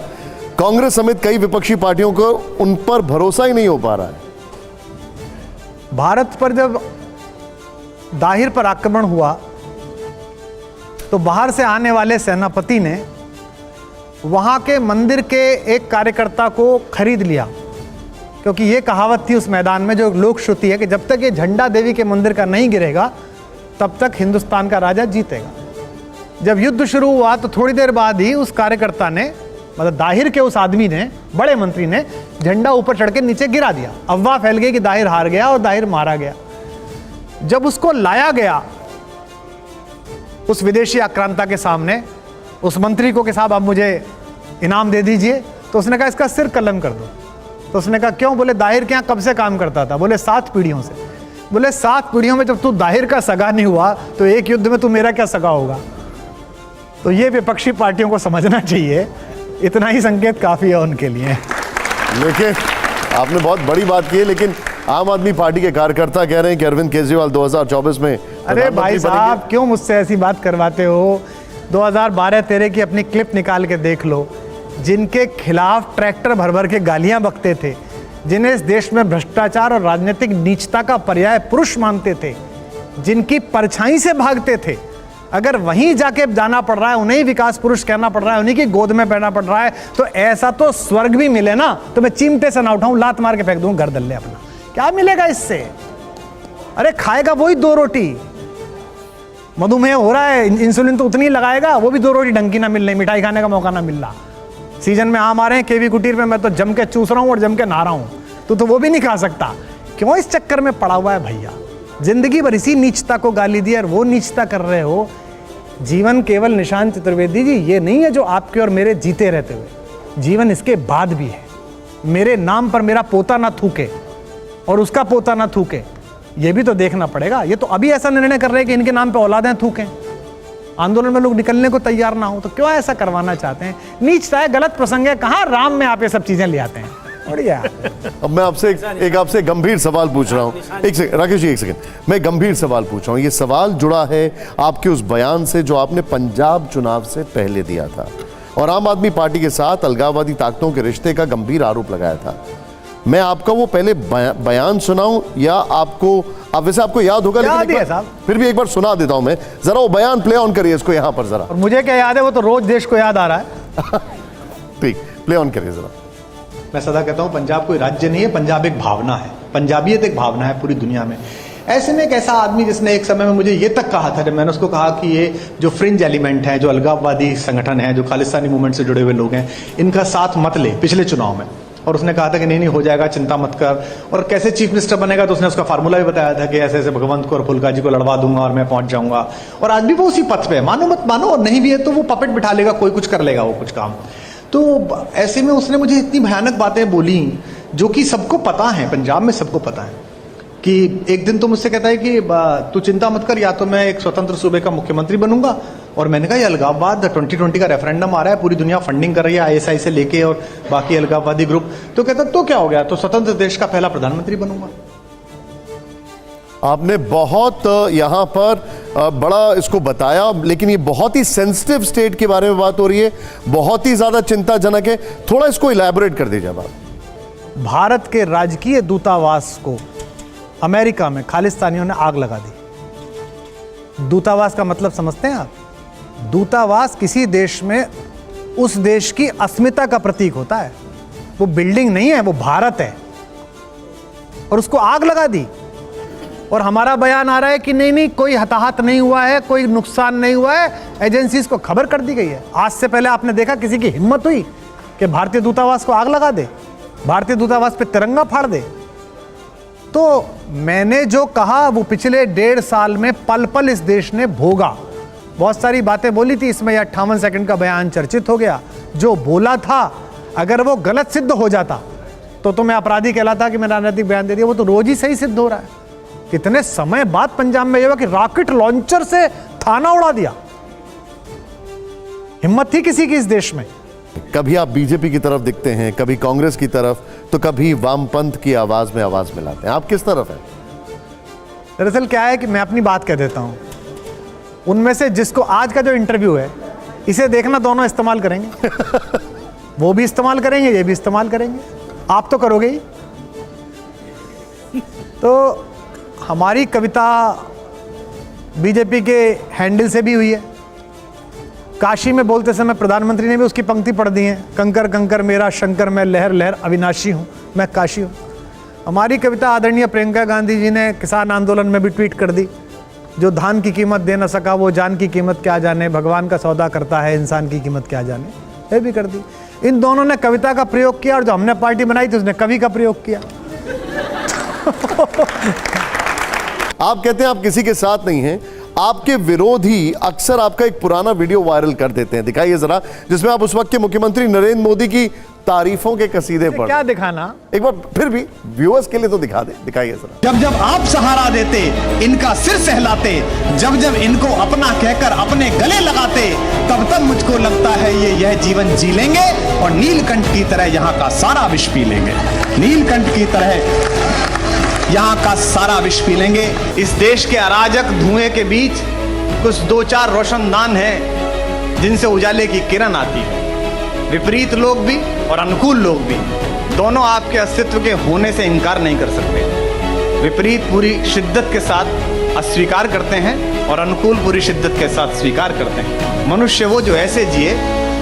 कांग्रेस समेत कई विपक्षी पार्टियों को उन पर भरोसा ही नहीं हो पा रहा है। भारत पर जब दाहिर पर आक्रमण हुआ तो बाहर से आने वाले सेनापति ने वहां के मंदिर के एक कार्यकर्ता को खरीद लिया, क्योंकि ये कहावत थी उस मैदान में, जो लोक श्रुति है कि जब तक ये झंडा देवी के मंदिर का नहीं गिरेगा तब तक हिंदुस्तान का राजा जीतेगा। जब युद्ध शुरू हुआ तो थोड़ी देर बाद ही उस कार्यकर्ता ने, मतलब दाहिर के उस आदमी ने, बड़े मंत्री ने, झंडा ऊपर चढ़ के नीचे गिरा दिया। अफवाह फैल गई कि दाहिर हार गया और दाहिर मारा गया। जब उसको लाया गया उस विदेशी आक्रांता के सामने, उस मंत्री को कि साहब आप मुझे इनाम दे दीजिए, तो उसने कहा इसका सिर कलम कर दो। तो उसने कहा क्यों? बोले दाहिर के यहाँ कब से काम करता था? बोले 7 पीढ़ियों से। बोले 7 पीढ़ियों में जब तू दाहिर का सगा नहीं हुआ तो एक युद्ध में तू मेरा क्या सगा होगा? तो ये विपक्षी पार्टियों को समझना चाहिए, इतना ही संकेत काफी है उनके लिए। लेकिन आपने बहुत बड़ी बात की है, लेकिन आम आदमी पार्टी के कार्यकर्ता कह रहे हैं कि अरविंद केजरीवाल 2024 में, अरे भाई साहब क्यों मुझसे ऐसी बात करवाते हो? 2012-13 की अपनी क्लिप निकाल के देख लो। जिनके खिलाफ ट्रैक्टर भर भर के गालियां बकते थे, जिन्हें इस देश में भ्रष्टाचार और राजनीतिक नीचता का पर्याय पुरुष मानते थे, जिनकी परछाई से भागते थे, अगर वहीं जाके जाना पड़ रहा है, उन्हें ही विकास पुरुष कहना पड़ रहा है, उन्हीं की गोद में बैठना पड़ रहा है, तो ऐसा तो स्वर्ग भी मिले ना तो मैं चिमटे से ना उठाऊं, लात मार के फेंक दूं घर दल्ले अपना। क्या मिलेगा इससे? अरे खाएगा वही 2 रोटी। मधुमेह हो रहा है, इंसुलिन तो उतनी लगाएगा, वो भी 2 रोटी ढंग की ना मिल रही, मिठाई खाने का मौका ना मिल रहा। सीजन में आम आ रहे हैं केवी कुटीर में, मैं तो जम के चूस रहा हूं और जम के नहा रहा हूं, तो वो भी नहीं खा सकता। क्यों इस चक्कर में पड़ा हुआ है भैया? जिंदगी भर इसी नीचता को गाली दी और वो नीचता कर रहे हो। जीवन केवल निशांत चतुर्वेदी जी ये नहीं है जो आपके और मेरे जीते रहते हुए, जीवन इसके बाद भी है। मेरे नाम पर मेरा पोता ना थूके और उसका पोता ना थूके, ये भी तो देखना पड़ेगा। ये तो अभी ऐसा निर्णय कर रहे हैं कि इनके नाम पे औलादें थूकें, आंदोलन में लोग निकलने को तैयार ना हो, तो क्यों ऐसा करवाना चाहते हैं? नीचता है, गलत प्रसंग है, कहाँ राम में आप ये सब चीजें ले आते हैं? बढ़िया। अब मैं आपसे आपसे गंभीर सवाल पूछ रहा हूँ। एक सेकंड राकेश जी, एक सेकंड, मैं गंभीर सवाल पूछ रहा हूँ। ये सवाल जुड़ा है आपके उस बयान से जो आपने पंजाब चुनाव से पहले दिया था और आम आदमी पार्टी के साथ अलगाववादी ताकतों के रिश्ते का गंभीर आरोप लगाया था। मैं आपका वो पहले बयान सुनाऊं या आपको आप वैसे आपको याद होगा, याद लेकिन ही एक है बार- साहब। फिर भी एक बार सुना देता हूं मैं, जरा वो बयान प्ले ऑन करिए इसको यहां पर जरा। और मुझे क्या याद है, वो तो रोज देश को याद आ रहा है। ठीक, प्ले ऑन करिए जरा। मैं सदा कहता हूं पंजाब कोई राज्य नहीं है, पंजाब एक भावना है, पंजाबियत एक भावना है पूरी दुनिया में। ऐसे में एक ऐसा आदमी जिसने एक समय में मुझे ये तक कहा था, जब मैंने उसको कहा कि ये जो फ्रिंज एलिमेंट है, जो अलगाववादी संगठन है, जो खालिस्तानी मूवमेंट से जुड़े हुए लोग हैं, इनका साथ मत ले पिछले चुनाव में। और उसने कहा था कि नहीं नहीं हो जाएगा, चिंता मत कर। और कैसे चीफ मिनिस्टर बनेगा, तो उसने उसका फार्मूला भी बताया था कि ऐसे ऐसे भगवंत को और फुल्का जी को लड़वा दूंगा और मैं पहुंच जाऊंगा। और आज भी वो उसी पथ पे है, मानो मत मानो, और नहीं भी है तो वो पपेट बिठा लेगा, कोई कुछ कर लेगा वो कुछ काम। तो ऐसे में उसने मुझे इतनी भयानक बातें बोली, जो कि सबको पता है, पंजाब में सबको पता है, कि एक दिन तो मुझसे कहता है कि तू चिंता मत कर, या तो मैं एक स्वतंत्र सूबे का मुख्यमंत्री बनूंगा। और मैंने कहा ये अलगाववाद 2020 का रेफरेंडम आ रहा है, पूरी दुनिया फंडिंग कर रही है ISI से लेके और बाकी अलगाववादी ग्रुप। तो कहता तो क्या हो गया, तो स्वतंत्र देश का पहला प्रधानमंत्री बनूंगा। आपने बहुत यहां पर बड़ा इसको बताया, लेकिन ये बहुत ही सेंसिटिव स्टेट के बारे में बात हो रही है, बहुत ही ज्यादा चिंताजनक है। थोड़ा इसको इलैबोरेट कर दीजिए बात। भारत के राजकीय दूतावास को अमेरिका में खालिस्तानियों ने आग लगा दी। दूतावास का मतलब समझते हैं आप? दूतावास किसी देश में उस देश की अस्मिता का प्रतीक होता है। वो बिल्डिंग नहीं है, वो भारत है, और उसको आग लगा दी। और हमारा बयान आ रहा है कि नहीं नहीं कोई हताहत नहीं हुआ है, कोई नुकसान नहीं हुआ है, एजेंसीज को खबर कर दी गई है। आज से पहले आपने देखा किसी की हिम्मत हुई कि भारतीय दूतावास को आग लगा दे, भारतीय दूतावास पे तिरंगा फाड़ दे? तो मैंने जो कहा वो पिछले 1.5 साल में पल पल इस देश ने भोगा। बहुत सारी बातें बोली थी इसमें, 58 सेकंड का बयान चर्चित हो गया। जो बोला था अगर वो गलत सिद्ध हो जाता तो मैं अपराधी कहलाता कि मैंने राजनीतिक बयान दे दिया। वो तो रोज ही सही सिद्ध हो रहा है। कितने समय बाद पंजाब में ये हुआ कि रॉकेट लॉन्चर से थाना उड़ा दिया। हिम्मत थी किसी की इस देश में? कभी आप बीजेपी की तरफ दिखते हैं, कभी कांग्रेस की तरफ, तो कभी वामपंथ की आवाज में आवाज मिलाते हैं। आप किस तरफ हैं? दरअसल क्या है कि मैं अपनी बात कह देता हूं, उनमें से जिसको आज का जो इंटरव्यू है इसे देखना, दोनों इस्तेमाल करेंगे। वो भी इस्तेमाल करेंगे, ये भी इस्तेमाल करेंगे, आप तो करोगे ही। तो हमारी कविता बीजेपी के हैंडल से भी हुई है। काशी में बोलते समय प्रधानमंत्री ने भी उसकी पंक्ति पढ़ दी है, कंकर कंकर मेरा शंकर, मैं लहर लहर अविनाशी हूँ, मैं काशी हूँ। हमारी कविता आदरणीय प्रियंका गांधी जी ने किसान आंदोलन में भी ट्वीट कर दी, जो धान की कीमत दे न सका वो जान की कीमत क्या जाने, भगवान का सौदा करता है इंसान की कीमत क्या जाने, ये भी कर दी। इन दोनों ने कविता का प्रयोग किया, और जो हमने पार्टी बनाई थी उसने कवि का प्रयोग किया। आप कहते हैं आप किसी के साथ नहीं हैं, आपके विरोधी अक्सर आपका एक पुराना वीडियो वायरल कर देते हैं, दिखाइए जरा, जिसमें आप उस वक्त के मुख्यमंत्री नरेंद्र मोदी की तारीफों के कसीदे पढ़। क्या दिखाना, एक बार फिर भी व्यूअर्स के लिए तो दिखा दे, दिखाइए जरा। जब जब आप सहारा देते, इनका सिर सहलाते, जब जब इनको अपना कहकर अपने गले लगाते, तब तब मुझको लगता है ये यह जीवन जी लेंगे और नीलकंठ की तरह यहाँ का सारा विष पी लेंगे। नीलकंठ की तरह यहाँ का सारा विष पी लेंगे। इस देश के अराजक धुएं के बीच कुछ 2-4 रोशनदान हैं जिनसे उजाले की किरण आती है। विपरीत लोग भी और अनुकूल लोग भी, दोनों आपके अस्तित्व के होने से इनकार नहीं कर सकते। विपरीत पूरी शिद्दत के साथ अस्वीकार करते हैं और अनुकूल पूरी शिद्दत के साथ स्वीकार करते हैं। मनुष्य वो जो ऐसे जिए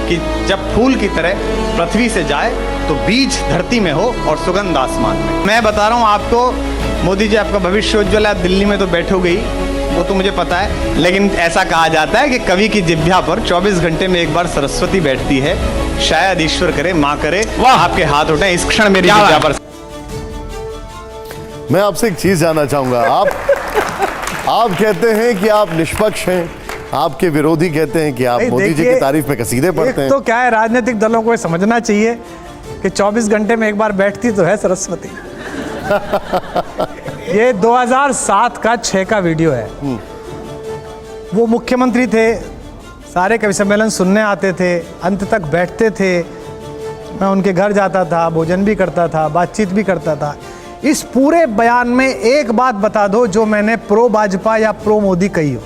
कि जब फूल की तरह पृथ्वी से जाए तो बीज धरती में हो और सुगंध आसमान में। मैं बता रहा हूँ आपको, मोदी जी आपका भविष्य उज्ज्वल है, आप दिल्ली में तो बैठोगे ही, वो तो मुझे पता है, लेकिन ऐसा कहा जाता है कि कवि की जिह्वा पर 24 घंटे में एक बार सरस्वती बैठती है। शायद ईश्वर करे, माँ करे, आपके हाथ उठे इस क्षण मेरी जिह्वा पर। मैं आपसे एक चीज जानना चाहूंगा, आप कहते हैं कि आप निष्पक्ष हैं, आपके विरोधी कहते हैं कि आप मोदी जी की तारीफ में कसीदे पढ़ते हैं। तो क्या है, राजनीतिक दलों को समझना चाहिए कि 24 घंटे में एक बार बैठती तो है सरस्वती। ये 2007 का 6 का वीडियो है। वो मुख्यमंत्री थे, सारे कवि सम्मेलन सुनने आते थे, अंत तक बैठते थे, मैं उनके घर जाता था, भोजन भी करता था, बातचीत भी करता था। इस पूरे बयान में एक बात बता दो जो मैंने प्रो भाजपा या प्रो मोदी कही हो।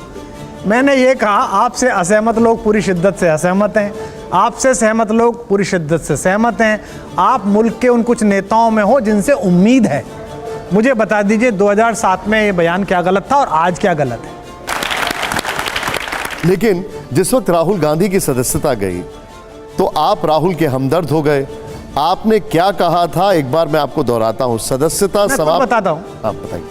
मैंने ये कहा आपसे असहमत लोग पूरी शिद्दत से असहमत हैं, आपसे सहमत लोग पूरी शिद्दत से सहमत हैं, आप मुल्क के उन कुछ नेताओं में हो जिनसे उम्मीद है मुझे बता दीजिए 2007 में ये बयान क्या गलत था और आज क्या गलत है। लेकिन जिस वक्त राहुल गांधी की सदस्यता गई तो आप राहुल के हमदर्द हो गए। आपने क्या कहा था, एक बार मैं आपको दोहराता हूं। सदस्यता मैं समाप्त, बताता हूं। आप बताइए।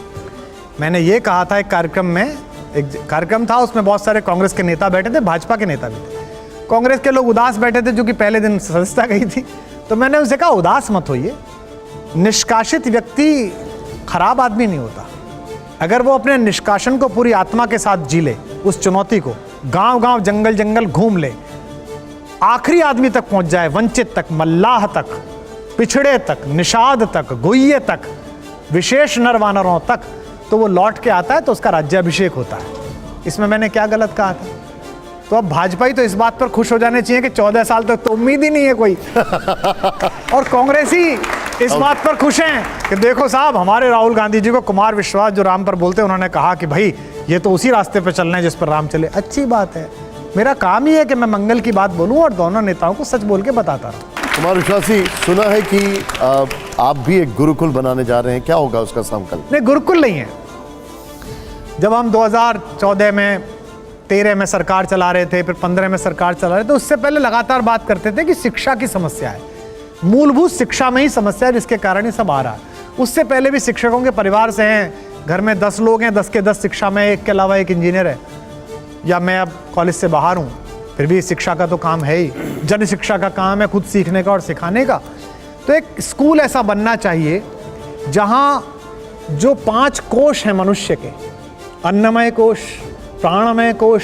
मैंने ये कहा था एक कार्यक्रम में, एक कार्यक्रम था उसमें बहुत सारे कांग्रेस के नेता बैठे थे, भाजपा के नेता भी थे। कांग्रेस के लोग उदास बैठे थे जो कि पहले दिन सदस्यता गई थी। तो मैंने उनसे कहा उदास मत होइए, निष्कासित व्यक्ति खराब आदमी नहीं होता। अगर वो अपने निष्कासन को पूरी आत्मा के साथ जी ले, उस चुनौती को गांव गांव जंगल जंगल घूम ले, आखिरी आदमी तक पहुंच जाए, वंचित तक, मल्लाह तक, पिछड़े तक, निषाद तक, गुइये तक, विशेष नर वानरों तक, तो वो लौट के आता है तो उसका राज्याभिषेक होता है। इसमें मैंने क्या गलत कहा था? तो अब भाजपा ही तो इस बात पर खुश हो जाने चाहिए कि 14 साल तक तो उम्मीद ही नहीं है कोई। और कांग्रेसी इस बात पर खुश हैं कि देखो साहब, हमारे राहुल गांधी जी को कुमार विश्वास जो राम पर बोलते हैं, उन्होंने कहा कि भाई ये तो उसी रास्ते पर चलना है जिस पर राम चले। अच्छी बात है, मेरा काम ही है कि मैं मंगल की बात बोलूं और दोनों नेताओं को सच बोल के बताता रहूं। कुमार विश्वास जी, सुना है कि आप भी एक गुरुकुल बनाने जा रहे हैं, क्या होगा उसका संकल्प? नहीं, गुरुकुल नहीं है। जब हम 2014 में 13 में सरकार चला रहे थे, फिर 15 में सरकार चला रहे थे, तो उससे पहले लगातार बात करते थे कि शिक्षा की समस्या है, मूलभूत शिक्षा में ही समस्या है जिसके कारण ये सब आ रहा है। उससे पहले भी शिक्षकों के परिवार से हैं, घर में 10 लोग हैं, 10 के 10 शिक्षा में, एक के अलावा एक इंजीनियर है, या मैं अब कॉलेज से बाहर हूँ, फिर भी शिक्षा का तो काम है ही। जन शिक्षा का काम है खुद सीखने का और सिखाने का। तो एक स्कूल ऐसा बनना चाहिए जहाँ जो 5 कोश हैं मनुष्य के, अन्नमय कोश, प्राणमय कोश,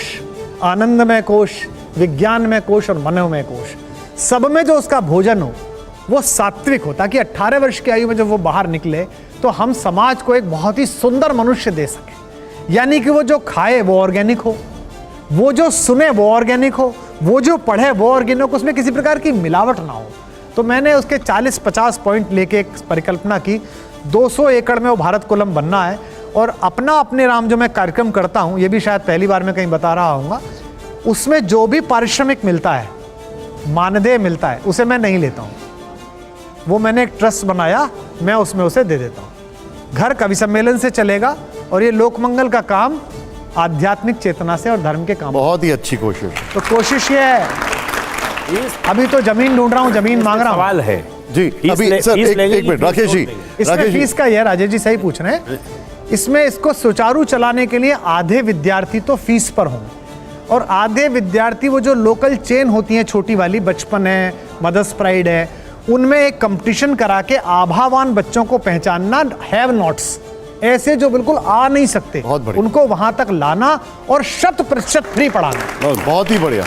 आनंदमय कोश, विज्ञानमय कोश और मनोमय कोश, सब में जो उसका भोजन हो वो सात्विक हो, ताकि 18 वर्ष की आयु में जब वो बाहर निकले तो हम समाज को एक बहुत ही सुंदर मनुष्य दे सकें। यानी कि वो जो खाए वो ऑर्गेनिक हो, वो जो सुने वो ऑर्गेनिक हो, वो जो पढ़े वो ऑर्गेनिक हो, उसमें किसी प्रकार की मिलावट ना हो। तो मैंने उसके 40-50 पॉइंट लेके एक परिकल्पना की। 200 एकड़ में वो भारत कुलम बनना है और अपने राम जो मैं कार्यक्रम करता हूँ, ये भी शायद पहली बार मैं कहीं बता रहा हूँगा, उसमें जो भी पारिश्रमिक मिलता है, मानदेय मिलता है, उसे मैं नहीं लेता हूँ। वो मैंने एक ट्रस्ट बनाया, मैं उसमें उसे दे देता हूँ। घर कवि सम्मेलन से चलेगा और ये लोकमंगल का काम आध्यात्मिक चेतना से और धर्म के काम। बहुत ही अच्छी कोशिश। तो कोशिश ये है, अभी तो जमीन ढूंढ रहा हूँ, जमीन मांग रहा हूँ। सवाल है जी, अभी सर एक मिनट, राकेश जी, इसमें फीस का ये राजेश जी सही पूछ रहे हैं, इसमें इसको सुचारू चलाने के लिए आधे विद्यार्थी तो फीस पर हों और आधे विद्यार्थी वो जो लोकल चेन होती हैं छोटी वाली, बचपन है, मदर्स प्राइड है, उनमें एक कंपटीशन करा के आभावान बच्चों को पहचानना, हैव नॉट्स, ऐसे जो बिल्कुल आ नहीं सकते, उनको वहां तक लाना और 100% फ्री पढ़ाना। बहुत ही बढ़िया,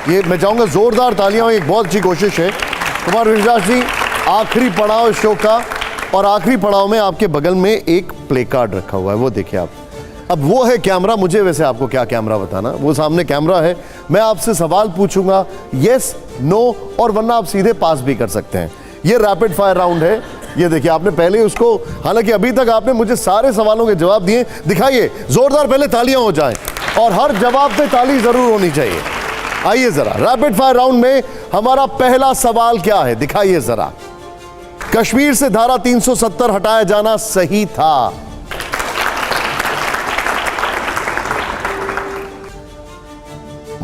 ये मैं चाहूंगा जोरदार तालियां, एक बहुत अच्छी कोशिश है। कुमार विश्वास जी, आखिरी पड़ाव इस शो का, और आखिरी पड़ाव में आपके बगल में एक प्ले कार्ड रखा हुआ है, वो देखिए आप। अब वो है कैमरा, मुझे वैसे आपको क्या कैमरा बताना, वो सामने कैमरा है, मैं आपसे सवाल पूछूंगा, यस नो, और वरना आप सीधे पास भी कर सकते हैं। ये रैपिड फायर राउंड है, ये देखिए आपने पहले उसको, हालांकि अभी तक आपने मुझे सारे सवालों के जवाब दिए, दिखाइए जोरदार पहले तालियां हो जाएं और हर जवाब पे ताली जरूर होनी चाहिए। आइए जरा, रैपिड फायर राउंड में हमारा पहला सवाल क्या है, दिखाइए जरा। कश्मीर से धारा 370 हटाया जाना सही था?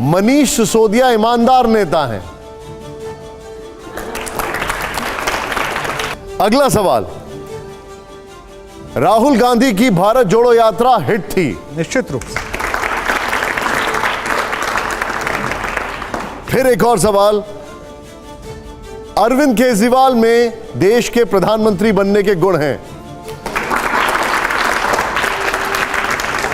मनीष सिसोदिया ईमानदार नेता हैं। अगला सवाल, राहुल गांधी की भारत जोड़ो यात्रा हिट थी? निश्चित रूप से। फिर एक और सवाल, अरविंद केजरीवाल में देश के प्रधानमंत्री बनने के गुण हैं?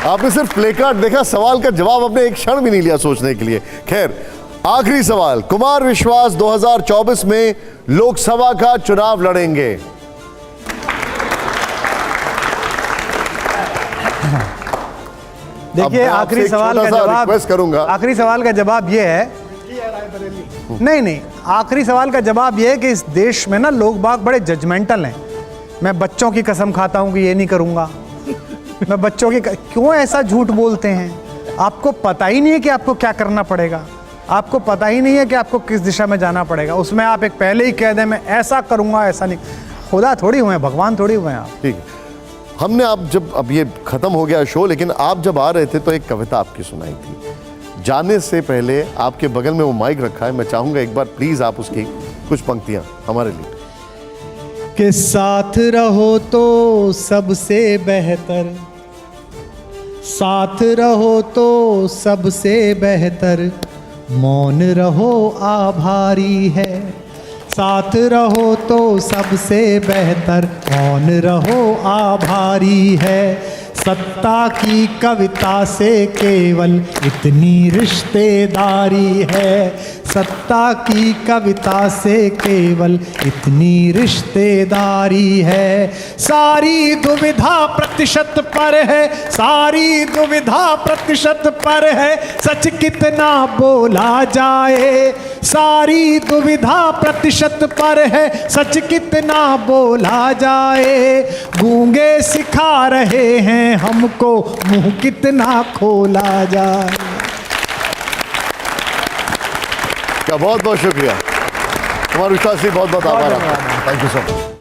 आपने सिर्फ प्ले कार्ड देखा, सवाल का जवाब आपने एक क्षण भी नहीं लिया सोचने के लिए। खैर, आखिरी सवाल, कुमार विश्वास 2024 में लोकसभा का चुनाव लड़ेंगे? देखिए, आखिरी सवाल का जवाब रिक्वेस्ट करूंगा, आखिरी सवाल का जवाब यह है, नहीं, आखिरी सवाल का जवाब यह है कि इस देश में ना लोग बाग बड़े जजमेंटल हैं। मैं बच्चों की कसम खाता हूं कि ये नहीं करूंगा, मैं बच्चों की, क्यों ऐसा झूठ बोलते हैं? आपको पता ही नहीं है कि आपको क्या करना पड़ेगा, आपको पता ही नहीं है कि आपको किस दिशा में जाना पड़ेगा, उसमें आप एक पहले ही कह दें मैं ऐसा करूंगा, ऐसा नहीं। खुदा थोड़ी हुए हैं, भगवान थोड़ी हुए हैं आप। ठीक है, हमने आप जब अब ये खत्म हो गया शो, लेकिन आप जब आ रहे थे तो एक कविता आपकी सुनाई थी। जाने से पहले आपके बगल में वो माइक रखा है, मैं चाहूंगा एक बार प्लीज आप उसकी कुछ पंक्तियां हमारे लिए। कि साथ रहो तो सबसे बेहतर, साथ रहो तो सबसे बेहतर, मौन रहो आभारी है। साथ रहो तो सबसे बेहतर, मौन रहो आभारी है। सत्ता की कविता से केवल इतनी रिश्तेदारी है। सत्ता की कविता से केवल इतनी रिश्तेदारी है। सारी दुविधा प्रतिशत पर है, सारी दुविधा प्रतिशत पर है, सच कितना बोला जाए। सारी दुविधा प्रतिशत पर है, सच कितना बोला जाए। गूंगे सिखा रहे हैं हमको, मुंह कितना खोला जाए। क्या बहुत बहुत शुक्रिया कुमार विश्वास जी, बहुत बहुत आभार आपका। Thank you so much.